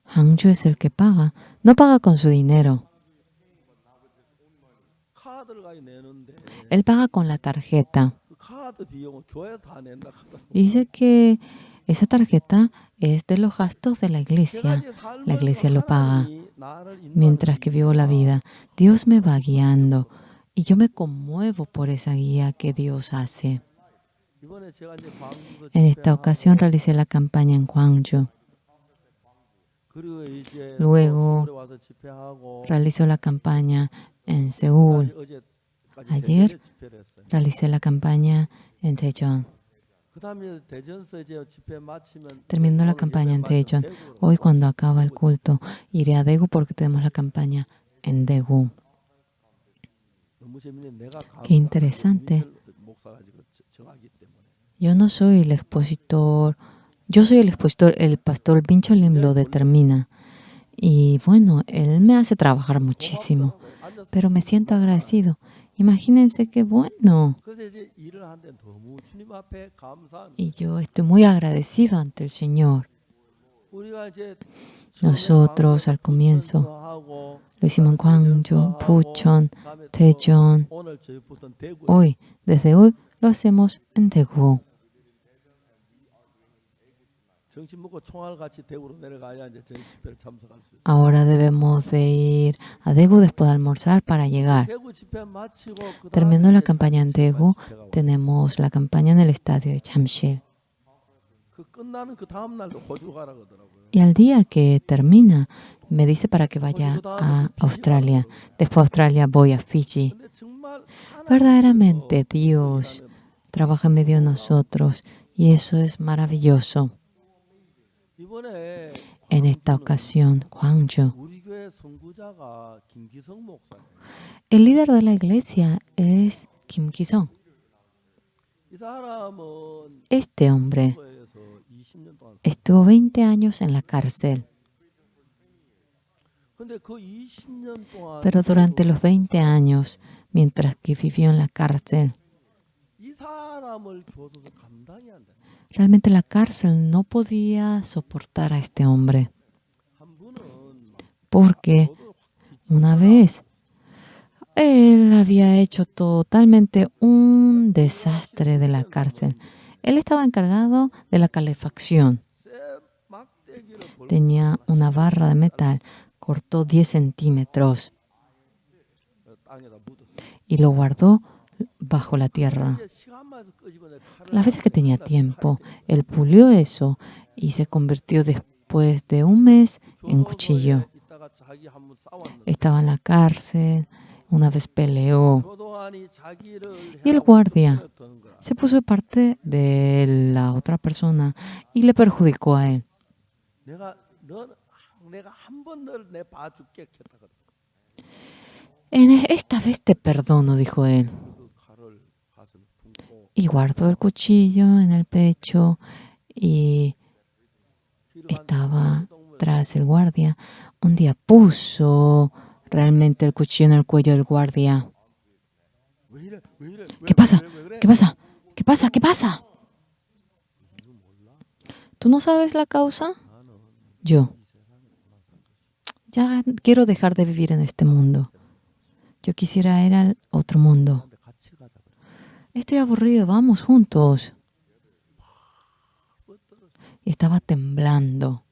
S1: Hangju es el que paga. No paga con su dinero. Él paga con la tarjeta. Dice que esa tarjeta es de los gastos de la iglesia. La iglesia lo paga. Mientras que vivo la vida, Dios me va guiando y yo me conmuevo por esa guía que Dios hace. En esta ocasión realicé la campaña en Gwangju. Luego realizó la campaña en Seúl. Ayer realicé la campaña en Daejeon. Terminó la campaña en Daejeon. Hoy, cuando acaba el culto, iré a Daegu porque tenemos la campaña en Daegu. Qué interesante. Yo no soy el expositor. Yo soy el expositor. El pastor Bincholim lo determina. Y bueno, él me hace trabajar muchísimo. Pero me siento agradecido. Imagínense qué bueno. Y yo estoy muy agradecido ante el Señor. Nosotros al comienzo lo hicimos en Gwangju, Bucheon, Daejeon. Desde hoy, lo hacemos en Daegu. Ahora debemos de ir a Daegu después de almorzar para llegar. Terminando la campaña en Daegu, tenemos la campaña en el estadio de Jamsil. Y al día que termina, me dice para que vaya a Australia. Después de Australia voy a Fiji. Verdaderamente Dios trabaja en medio de nosotros y eso es maravilloso. En esta ocasión, Gwangju, el líder de la iglesia es Kim Ki-sung. Este hombre estuvo 20 años en la cárcel. Pero durante los 20 años, mientras que vivió en la cárcel, realmente la cárcel no podía soportar a este hombre. Porque una vez él había hecho totalmente un desastre de la cárcel. Él estaba encargado de la calefacción. Tenía una barra de metal, cortó 10 centímetros y lo guardó bajo la tierra. Las veces que tenía tiempo, él pulió eso y se convirtió después de un mes en cuchillo. Estaba en la cárcel, una vez peleó y el guardia se puso de parte de la otra persona y le perjudicó a él. Esta vez te perdono, dijo él. Y guardó el cuchillo en el pecho y estaba tras el guardia. Un día puso realmente el cuchillo en el cuello del guardia. ¿Qué pasa? ¿Qué pasa? ¿Qué pasa? ¿Qué pasa? ¿Tú no sabes la causa? Yo. Ya quiero dejar de vivir en este mundo. Yo quisiera ir al otro mundo. Estoy aburrido, vamos juntos. Y estaba temblando.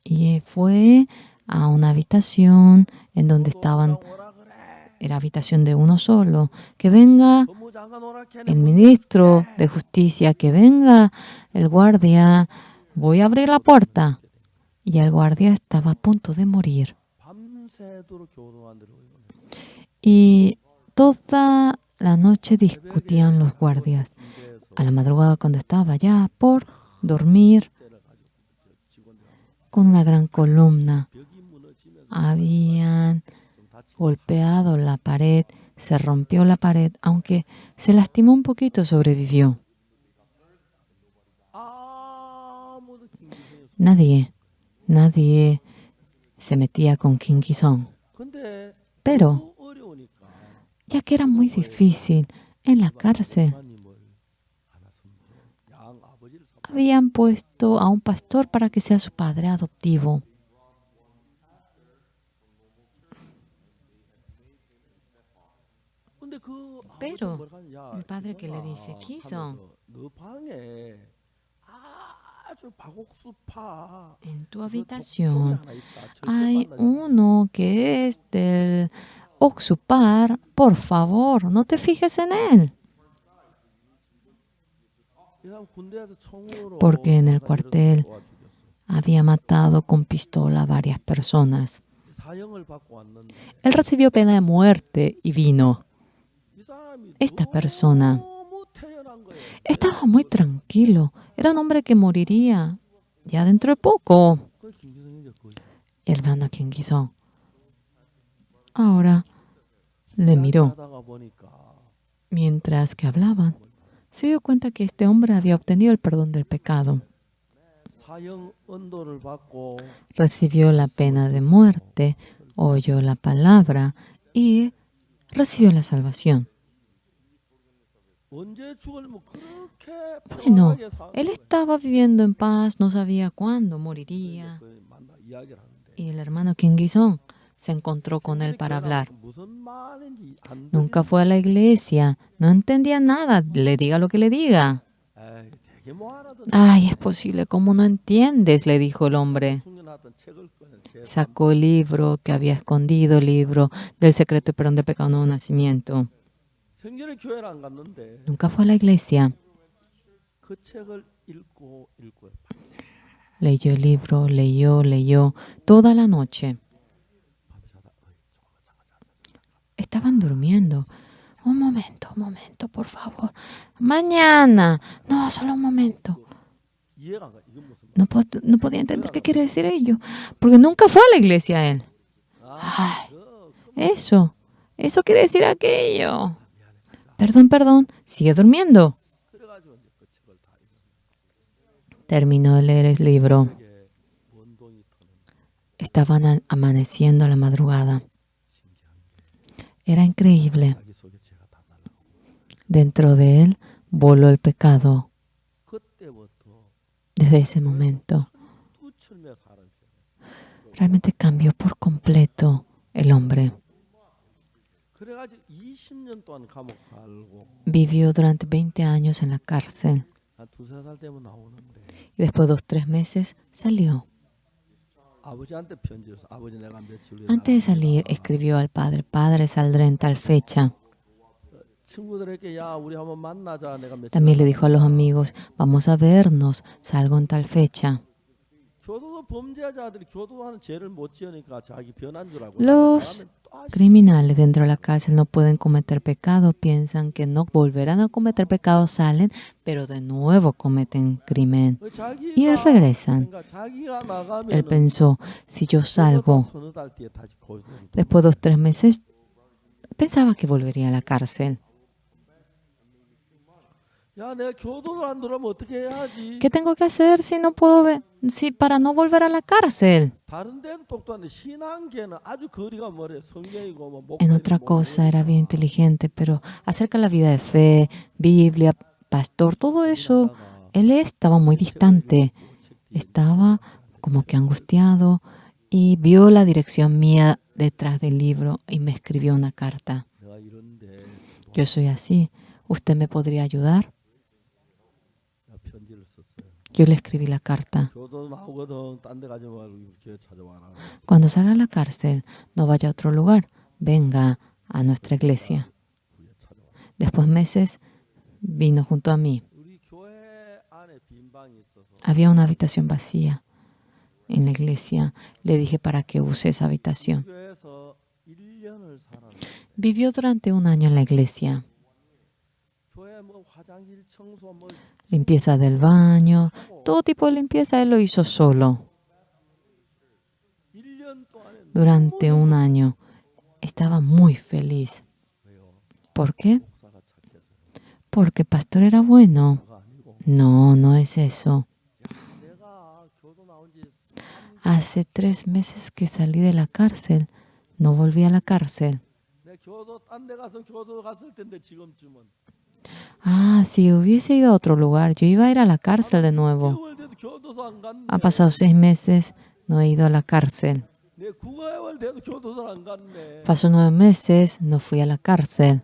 S1: Y fue a una habitación en donde estaban, era habitación de uno solo. Que venga el ministro de justicia, que venga el guardia. Voy a abrir la puerta. Y el guardia estaba a punto de morir. Y toda la noche discutían los guardias. A la madrugada, cuando estaba ya por dormir, con una gran columna, habían golpeado la pared, se rompió la pared, aunque se lastimó un poquito, sobrevivió. Nadie se metía con Kim Ki-song. Pero, ya que era muy difícil, en la cárcel habían puesto a un pastor para que sea su padre adoptivo. Pero el padre que le dice, Ki-song, en tu habitación hay uno que es del Oxupar, por favor, no te fijes en él. Porque en el cuartel había matado con pistola a varias personas. Él recibió pena de muerte y vino. Esta persona estaba muy tranquilo. Era un hombre que moriría ya dentro de poco. El hermano Kim Ki-song ahora le miró. Mientras que hablaban, se dio cuenta que este hombre había obtenido el perdón del pecado. Recibió la pena de muerte, oyó la palabra y recibió la salvación. Bueno, él estaba viviendo en paz, no sabía cuándo moriría. Y el hermano Kim Ki-song se encontró con él para hablar. Nunca fue a la iglesia, no entendía nada, le diga lo que le diga. Ay, es posible, ¿cómo no entiendes?, le dijo el hombre. Sacó el libro que había escondido, el libro del secreto y perdón de pecado nuevo nacimiento. Nunca fue a la iglesia. Leyó el libro, leyó toda la noche. Estaban durmiendo. Un momento, por favor. Mañana. No, solo un momento. No podía entender qué quiere decir ello, porque nunca fue a la iglesia él. Ay, eso quiere decir aquello. Perdón, sigue durmiendo. Terminó de leer el libro. Estaban amaneciendo a la madrugada. Era increíble. Dentro de él voló el pecado. Desde ese momento, realmente cambió por completo el hombre. Vivió durante 20 años en la cárcel. Y después de 2 o 3 meses salió. Antes de salir, escribió al padre: Padre, saldré en tal fecha. También le dijo a los amigos: vamos a vernos, salgo en tal fecha. Los criminales dentro de la cárcel no pueden cometer pecado, piensan que no volverán a cometer pecado, salen, pero de nuevo cometen crimen y regresan. Él pensó, si yo salgo después de 2 o 3 meses, pensaba que volvería a la cárcel. ¿Qué tengo que hacer si no puedo para no volver a la cárcel? En otra cosa era bien inteligente, pero acerca de la vida de fe, Biblia, pastor, todo eso, él estaba muy distante. Estaba como que angustiado y vio la dirección mía detrás del libro y me escribió una carta. Yo soy así. ¿Usted me podría ayudar? Yo le escribí la carta. Cuando salga de la cárcel, no vaya a otro lugar. Venga a nuestra iglesia. Después de meses, vino junto a mí. Había una habitación vacía en la iglesia. Le dije para que use esa habitación. Vivió durante 1 año en la iglesia. Limpieza del baño, todo tipo de limpieza él lo hizo solo. Durante 1 año estaba muy feliz. ¿Por qué? Porque el pastor era bueno. No, no es eso. Hace 3 meses que salí de la cárcel. No volví a la cárcel. Si hubiese ido a otro lugar, yo iba a ir a la cárcel de nuevo. Ha pasado 6 meses, no he ido a la cárcel. Pasó 9 meses, no fui a la cárcel.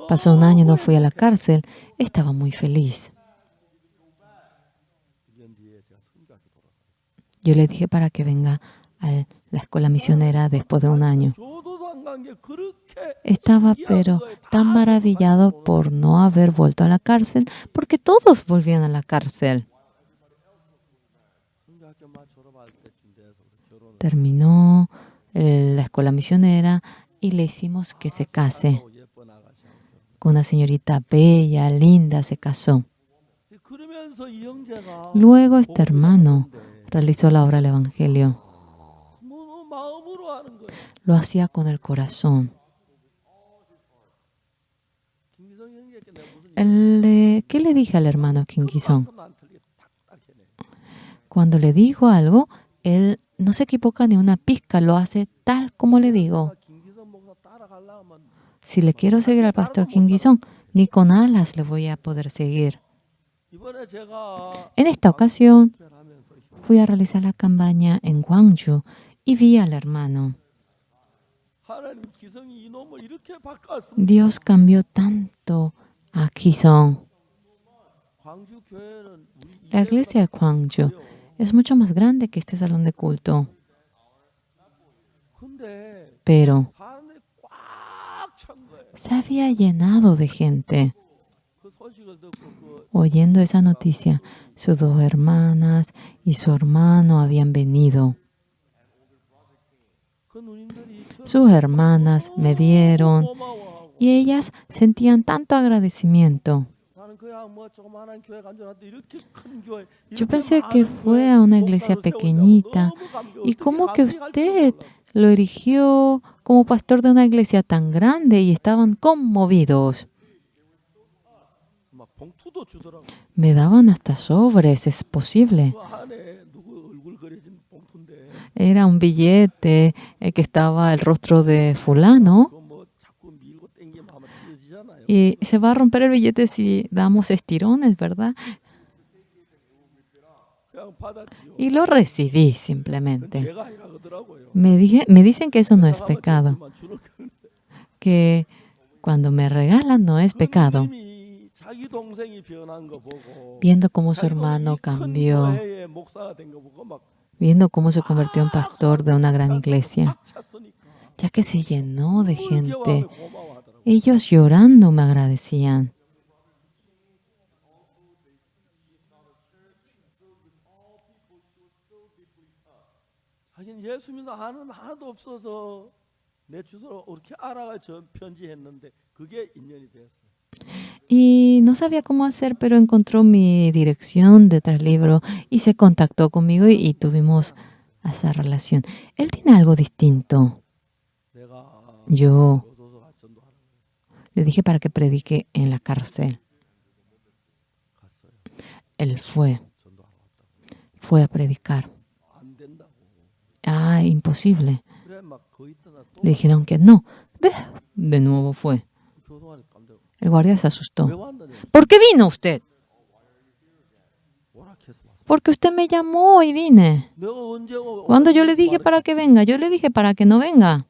S1: Pasó 1 año, no fui a la cárcel. Estaba muy feliz. Yo le dije para que venga a la escuela misionera después de 1 año. Estaba pero tan maravillado por no haber vuelto a la cárcel, porque todos volvían a la cárcel. Terminó la escuela misionera y le hicimos que se case. Con una señorita bella, linda, se casó. Luego este hermano realizó la obra del Evangelio. Lo hacía con el corazón. ¿Qué le dije al hermano Kim Ki-song? Cuando le digo algo, él no se equivoca ni una pizca, lo hace tal como le digo. Si le quiero seguir al pastor Kim Ki-song, ni con alas le voy a poder seguir. En esta ocasión, fui a realizar la campaña en Gwangju y vi al hermano. Dios cambió tanto a Ki-song. La iglesia de Gwangju es mucho más grande que este salón de culto. Pero se había llenado de gente. Oyendo esa noticia, sus 2 hermanas y su hermano habían venido. Sus hermanas me vieron y ellas sentían tanto agradecimiento. Yo pensé que fue a una iglesia pequeñita y cómo que usted lo erigió como pastor de una iglesia tan grande y estaban conmovidos. Me daban hasta sobres, es posible. Era un billete que estaba el rostro de fulano. Y se va a romper el billete si damos estirones, ¿verdad? Y lo recibí simplemente. Me dicen que eso no es pecado. Que cuando me regalan no es pecado. Viendo cómo su hermano cambió, viendo cómo se convirtió en pastor de una gran iglesia, ya que se llenó de gente, ellos llorando me agradecían.
S2: 하긴 예수 믿는 아는 하나도 없어서 내 주소를 어떻게 알아가 저 편지했는데 그게 인연이 됐어요.
S1: Y no sabía cómo hacer, pero encontró mi dirección detrás del libro y se contactó conmigo y tuvimos esa relación. Él tiene algo distinto.
S2: 내가
S1: Yo
S2: 교도소가 전도하라고
S1: le dije para que predique en la cárcel.
S2: 갔어요.
S1: Él fue
S2: 전도하러 왔다고.
S1: a predicar.
S2: 안 된다고.
S1: Ah, imposible.
S2: 그래 막 거기 있다가 또
S1: Le dijeron que no. De nuevo fue.
S2: 교도관이 깜짝
S1: El guardia se
S2: 왜
S1: asustó.
S2: 왔느냐?
S1: ¿Por qué vino usted?
S2: 오락해서 왔어.
S1: Porque usted me llamó y vine.
S2: 내가 언제
S1: Cuando yo le dije para que venga, yo le dije para que no venga.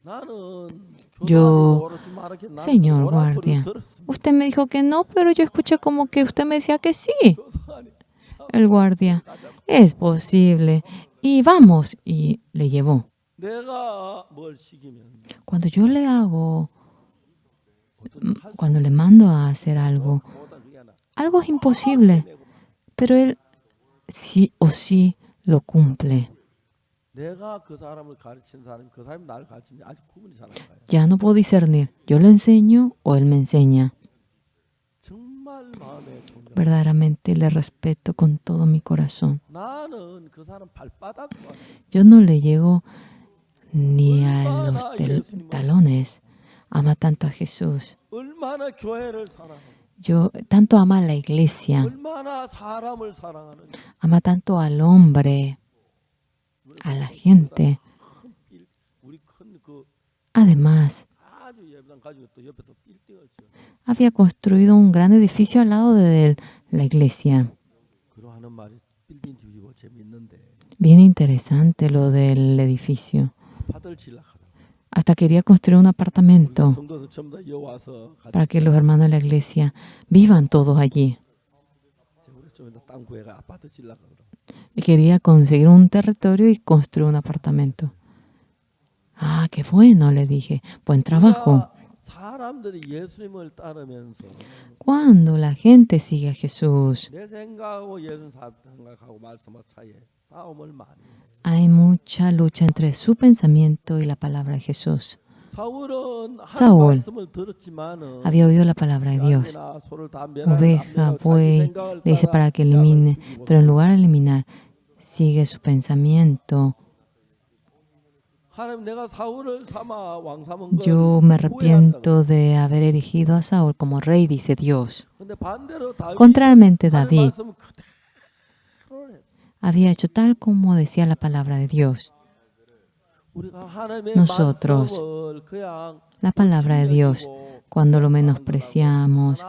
S2: 나는
S1: Yo,
S2: 교도관이 오라지 말게 나는
S1: Señor
S2: 오라 소리
S1: guardia,
S2: 들었습니다.
S1: usted me dijo que no, pero yo escuché como que usted me decía que sí.
S2: 교도관이 참
S1: El guardia,
S2: 가자고.
S1: es posible. Y vamos, y le llevó.
S2: 내가 뭘 시키면
S1: Cuando yo le hago,
S2: 어떤 할
S1: cuando le mando a hacer algo,
S2: 수보다 그게 하나.
S1: algo es imposible, pero él sí o sí lo cumple.
S2: 내가 그 사람을 가르친 사람이 그 사람이 나를 가르치는 아직 구분이 잘 안 가요.
S1: Ya no puedo discernir, yo le enseño o él me enseña.
S2: 정말 마음에 존경.
S1: Verdaderamente le respeto con todo mi corazón.
S2: 나는 그 사람 발바닥과
S1: Yo no le llego ni a los talones. Ama tanto a Jesús.
S2: 얼마나 교회를 사랑하고
S1: Yo tanto ama a la iglesia,
S2: 얼마나 사람을 사랑하는
S1: ama tanto al hombre, a la gente.
S2: 우리 큰 그
S1: Además,
S2: 아주 예배당 가지고 또 옆에 또 빌딩을 지어.
S1: había construido un gran edificio al lado de la iglesia.
S2: 그러 하는 말이 빌딩 집이고 재밌는데
S1: Bien interesante lo del edificio.
S2: 아파트를 지으려고
S1: Hasta quería construir un apartamento
S2: 성도들 전부 다 여와서 같이
S1: para que los hermanos de la iglesia vivan todos allí.
S2: 우리 좀 땅 구해가 아파트 지으려고 그러.
S1: Y quería conseguir un territorio y construir un apartamento. Ah, qué bueno, le dije. Buen trabajo.
S2: 사람들이 예수님을 따르면서
S1: Cuando la gente sigue a Jesús,
S2: 내 생각하고 예수님 생각하고 말씀하고 차이에 싸움을 많이 해요.
S1: hay mucha lucha entre su pensamiento y la palabra de Jesús.
S2: 사울은
S1: Saúl
S2: 말씀을 들었지만은
S1: había oído la palabra de Dios.
S2: 양이나 소를 다 멸하는
S1: Oveja,
S2: 남녀라고 자기
S1: buey,
S2: 생각을
S1: le dice
S2: 따라
S1: para que elimine,
S2: 양을 죽이고
S1: pero en lugar de eliminar, sigue su pensamiento.
S2: 하나님 내가 사울을 삼아 왕 삼은 걸
S1: Yo me
S2: 후회한다고.
S1: arrepiento de haber erigido a Saúl como rey, dice Dios.
S2: 근데 반대로 다윗
S1: Contrariamente,
S2: 하나님
S1: David
S2: 말씀을 그대로 했어.
S1: había hecho tal como decía la palabra de Dios.
S2: 우리가 하나님의
S1: Nosotros,
S2: 말씀을 그냥
S1: la palabra de Dios,
S2: 여기고
S1: cuando lo menospreciamos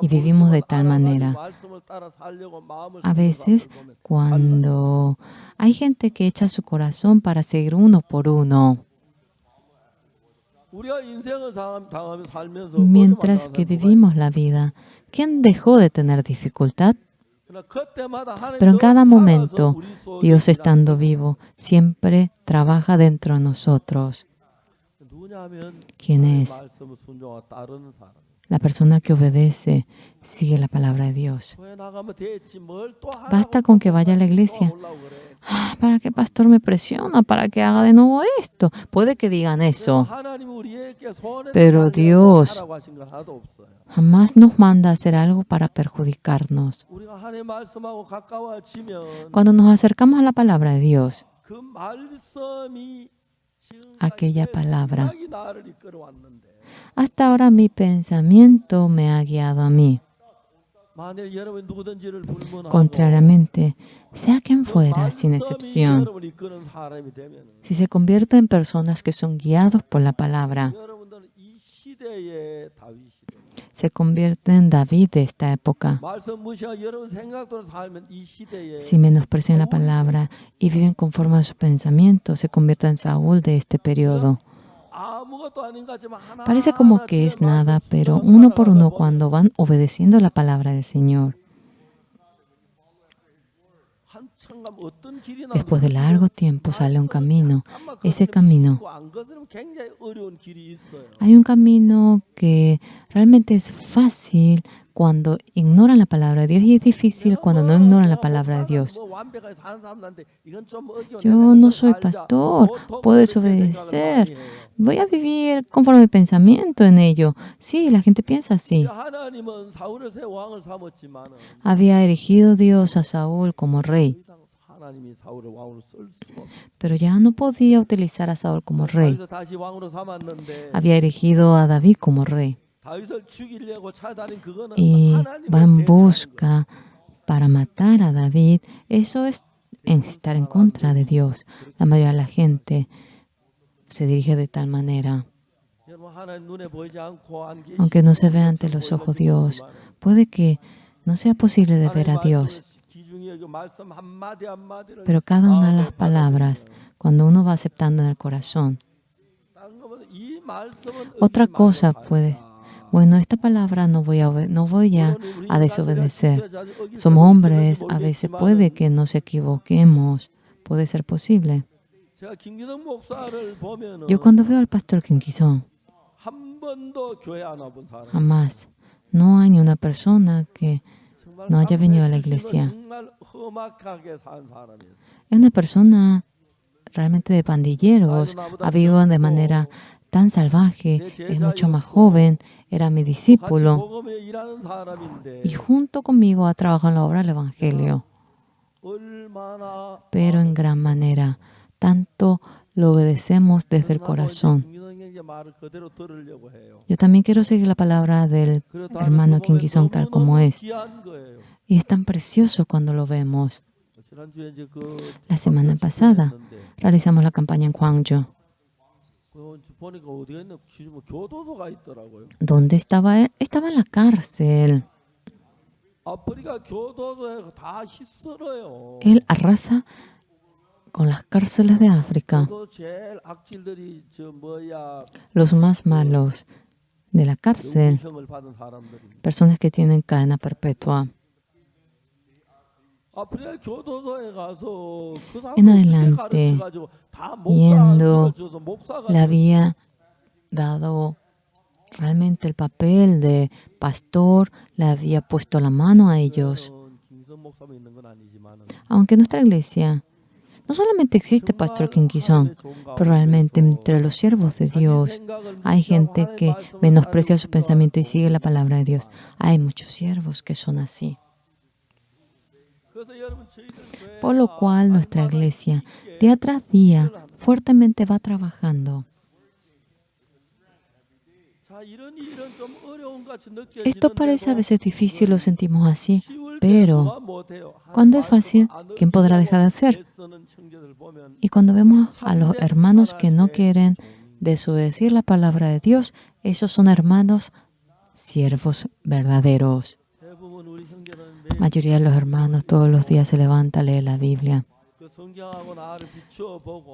S1: y vivimos de tal manera.
S2: 말씀을 따라 살려고 마음을
S1: A veces,
S2: 보면
S1: cuando hay gente que echa su corazón para seguir uno por uno,
S2: 우리가 인생을 당하며 살면서
S1: mientras que vivimos la vida, ¿quién dejó de tener dificultad? Pero en cada momento, Dios estando vivo, siempre trabaja dentro de nosotros. ¿Quién es? La persona que obedece, sigue la palabra de Dios. Basta con que vaya a la iglesia. Ah, ¿para qué pastor me presiona? ¿Para que haga de nuevo esto? Puede que digan eso, pero Dios jamás nos manda a hacer algo para perjudicarnos. Cuando nos acercamos a la palabra de Dios, aquella palabra, hasta ahora mi pensamiento me ha guiado a mí. Contrariamente, sea quien fuera, sin excepción, si se convierte en personas que son guiados por la palabra, se convierte en David de esta época. Si menosprecian la palabra y viven conforme a sus pensamientos, se convierte en Saúl de este periodo. Parece como que es nada, pero uno por uno, cuando van obedeciendo la palabra del Señor, después de largo tiempo sale un camino. Ese camino, hay un camino que realmente es fácil, cuando ignoran la palabra de Dios y es difícil cuando no ignoran la palabra de Dios. Yo no soy pastor, puedo desobedecer. Voy a vivir conforme mi pensamiento en ello. Sí, la gente piensa así. Había erigido Dios a Saúl como rey, pero ya no podía utilizar a Saúl como rey. Había erigido a David como rey y va en busca para matar a David. Eso es estar en contra de Dios. La mayoría de la gente se dirige de tal manera. Aunque no se vea ante los ojos Dios, puede que no sea posible de ver a Dios. Pero cada una de las palabras, cuando uno va aceptando en el corazón, otra cosa puede. Bueno, esta palabra no voy a desobedecer. Somos hombres, a veces puede que nos equivoquemos. Puede ser posible. Yo cuando veo al pastor Kim Ki-sung, jamás, no hay ni una persona que no haya venido a la iglesia. Es una persona realmente de pandilleros, ha vivido de manera tan salvaje, es mucho más joven, era mi discípulo y junto conmigo ha trabajado en la obra del Evangelio. Pero en gran manera, tanto lo obedecemos desde el corazón. Yo también quiero seguir la palabra del hermano Kim Ki-sung tal como es. Y es tan precioso cuando lo vemos. La semana pasada realizamos la campaña en Gwangju. ¿Dónde estaba él? Estaba en la cárcel. Él arrasa con las cárceles de África. Los más malos de la cárcel, personas que tienen cadena perpetua. En adelante, viendo, le había dado realmente el papel de pastor, le había puesto la mano a ellos. Aunque nuestra iglesia no solamente existe pastor Kim Ki-sung, pero realmente entre los siervos de Dios hay gente que menosprecia su pensamiento y sigue la palabra de Dios. Hay muchos siervos que son así. Por lo cual nuestra iglesia día tras día fuertemente va trabajando. Esto parece a veces difícil, lo sentimos así, pero cuando es fácil, ¿quién podrá dejar de hacer? Y cuando vemos a los hermanos que no quieren desobedecer la palabra de Dios, esos son hermanos siervos verdaderos. La mayoría de los hermanos todos los días se levanta a leer la Biblia.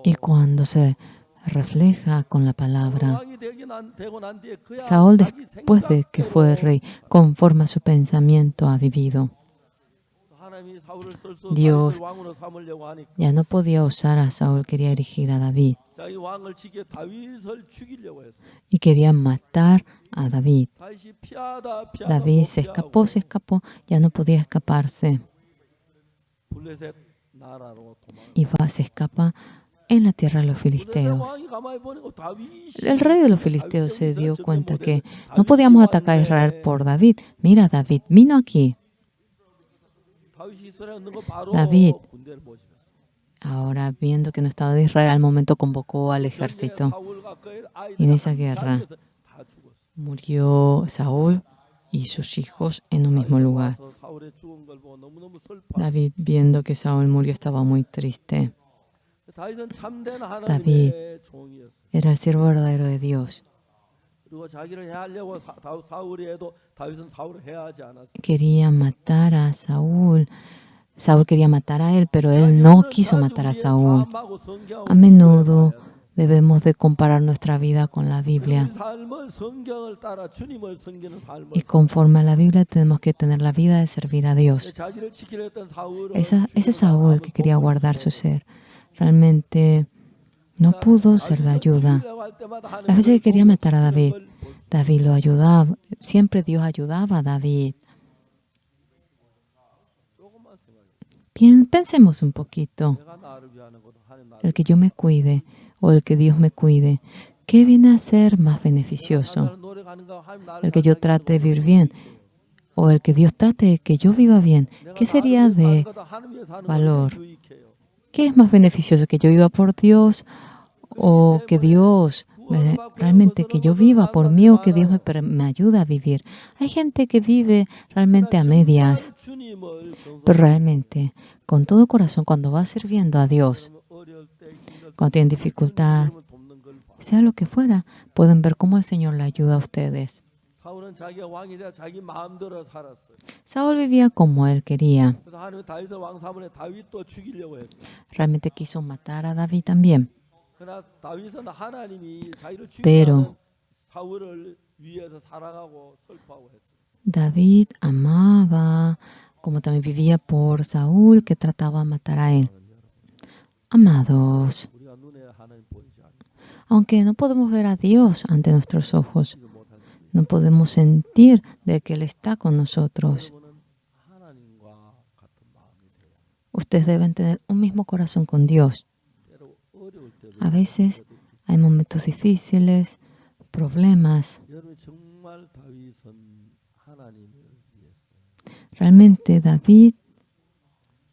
S1: Y cuando se refleja con la palabra, Saúl, después de que fue rey, conforme a su pensamiento ha vivido. Dios ya no podía usar a Saúl, quería erigir a David. Y quería matar a David. David se escapó, ya no podía escaparse. Y se escapa en la tierra de los filisteos. El rey de los filisteos se dio cuenta que no podíamos atacar a Israel por David. Mira, David vino aquí. David, ahora viendo que no estaba de Israel, al momento convocó al ejército. Y en esa guerra murió Saúl y sus hijos en un mismo lugar. David, viendo que Saúl murió, estaba muy triste. David era el siervo verdadero de Dios. Quería matar a Saúl. Saúl quería matar a él, pero él no quiso matar a Saúl. A menudo debemos de comparar nuestra vida con la Biblia. Y conforme a la Biblia tenemos que tener la vida de servir a Dios. Ese Saúl que quería guardar su ser, realmente no pudo ser de ayuda. Las veces que quería matar a David, David lo ayudaba. Siempre Dios ayudaba a David. Pensemos un poquito.
S2: 내가 나를 위하는 것도 하나님 나를
S1: El que yo me cuide o el que Dios me cuide, ¿qué viene a ser más beneficioso?
S2: 나를 노력하는 거 하나님 나를
S1: El que yo
S2: 잘
S1: trate de
S2: 살기는
S1: vivir
S2: 어떤
S1: bien
S2: 의미예요?
S1: o el que Dios trate de que yo viva bien.
S2: 내가
S1: ¿Qué
S2: 나를
S1: sería
S2: 위해 사는
S1: de
S2: 것보다 하나님 위해 사는
S1: valor?
S2: 것이 더 유익해요.
S1: ¿Qué es más beneficioso? ¿Que yo viva por Dios o que Dios realmente que yo viva por mí o que Dios me ayude a vivir? Hay gente que vive realmente a medias,
S2: 주님을 정성
S1: pero realmente con todo corazón cuando va sirviendo a Dios,
S2: 어려울 때 힘들 때
S1: cuando tienen dificultad,
S2: 주님을 돕는 걸 봐.
S1: sea lo que fuera, pueden ver cómo el Señor le ayuda a ustedes.
S2: 사울은 자기가 왕이 돼 자기 마음대로 살았어요.
S1: Saúl vivía como él quería.
S2: 그래서 하나님이 다윗을 왕 삼은에 다윗도 죽이려고 했어요.
S1: Realmente quiso matar a David también.
S2: 그러나 다윗은 하나님이 자기를
S1: Pero
S2: 죽이는 사울을 위해서 사랑하고 슬퍼하고 했어요.
S1: David amaba, como también vivía por Saúl, que trataba de matar a él. Amados,
S2: 우리가 눈에 하나님 보이지 않는
S1: aunque no podemos ver a Dios ante nuestros ojos,
S2: 걸 못할 때
S1: no podemos sentir de que Él está con nosotros.
S2: 여러분은 하나님과 같은 마음이 돼야
S1: Ustedes deben tener un mismo corazón con Dios.
S2: 때로 어려울 때도
S1: A veces hay momentos difíciles, problemas.
S2: 여러분 정말 다윗은 하나님을 위해서
S1: Realmente David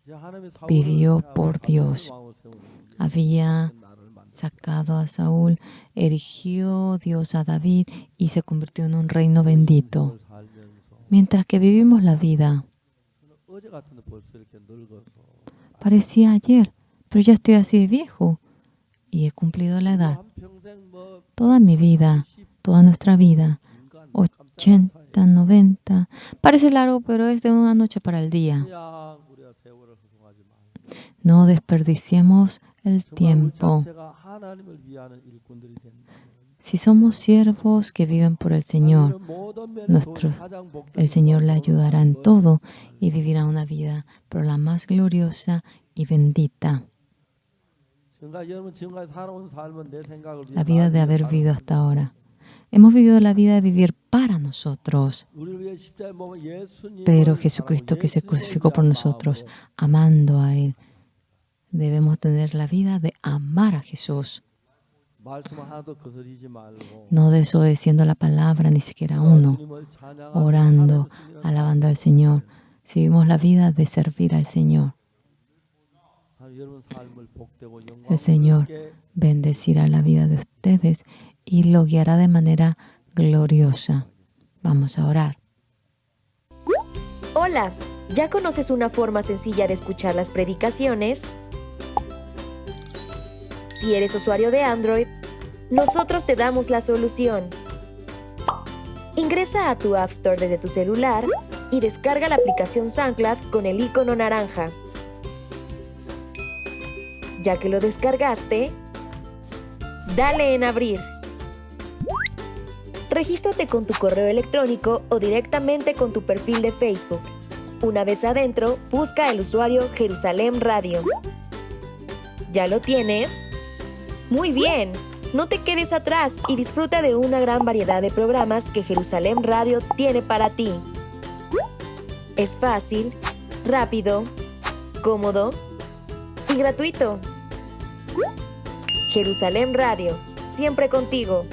S2: 이제 하나님의
S1: vivió
S2: 사울을
S1: por Dios.
S2: 왕을 세우는 게
S1: Había
S2: 나를 만든
S1: sacado a Saúl, erigió Dios a David y se convirtió en un reino bendito.
S2: 걸 살면서
S1: Mientras que vivimos la vida,
S2: 어제 같은데 벌써 이렇게 늙어서
S1: parecía ayer, pero ya estoy así de viejo y he cumplido la edad.
S2: 한평생 뭐
S1: Toda mi vida, toda nuestra vida,
S2: 인간
S1: 80, 90, parece largo, pero es de una noche para el día.
S2: 그냥 우리가 세월을 허송하지 말고
S1: No desperdiciemos el
S2: 정말 우리
S1: tiempo.
S2: 자체가 하나님을 위하는 일꾼들이 된다면
S1: Si somos siervos que viven por el Señor, el Señor le ayudará en todo y vivirá una vida, pero la más gloriosa y bendita. La vida de haber vivido hasta ahora. Hemos vivido la vida de vivir para nosotros, pero Jesucristo que se crucificó por nosotros, amando a Él. Debemos tener la vida de amar a Jesús, no desobedeciendo la palabra, ni siquiera uno, orando, alabando al Señor. Si vivimos la vida de servir al Señor, el Señor bendecirá la vida de ustedes y lo guiará de manera gloriosa. Vamos a orar.
S3: Hola, ¿ya conoces una forma sencilla de escuchar las predicaciones? Si eres usuario de Android, nosotros te damos la solución. Ingresa a tu App Store desde tu celular y descarga la aplicación SoundCloud con el icono naranja. Ya que lo descargaste, dale en abrir. Regístrate con tu correo electrónico o directamente con tu perfil de Facebook. Una vez adentro, busca el usuario Jerusalén Radio. ¿Ya lo tienes? ¡Muy bien! No te quedes atrás y disfruta de una gran variedad de programas que Jerusalén Radio tiene para ti. Es fácil, rápido, cómodo y gratuito. Jerusalén Radio, siempre contigo.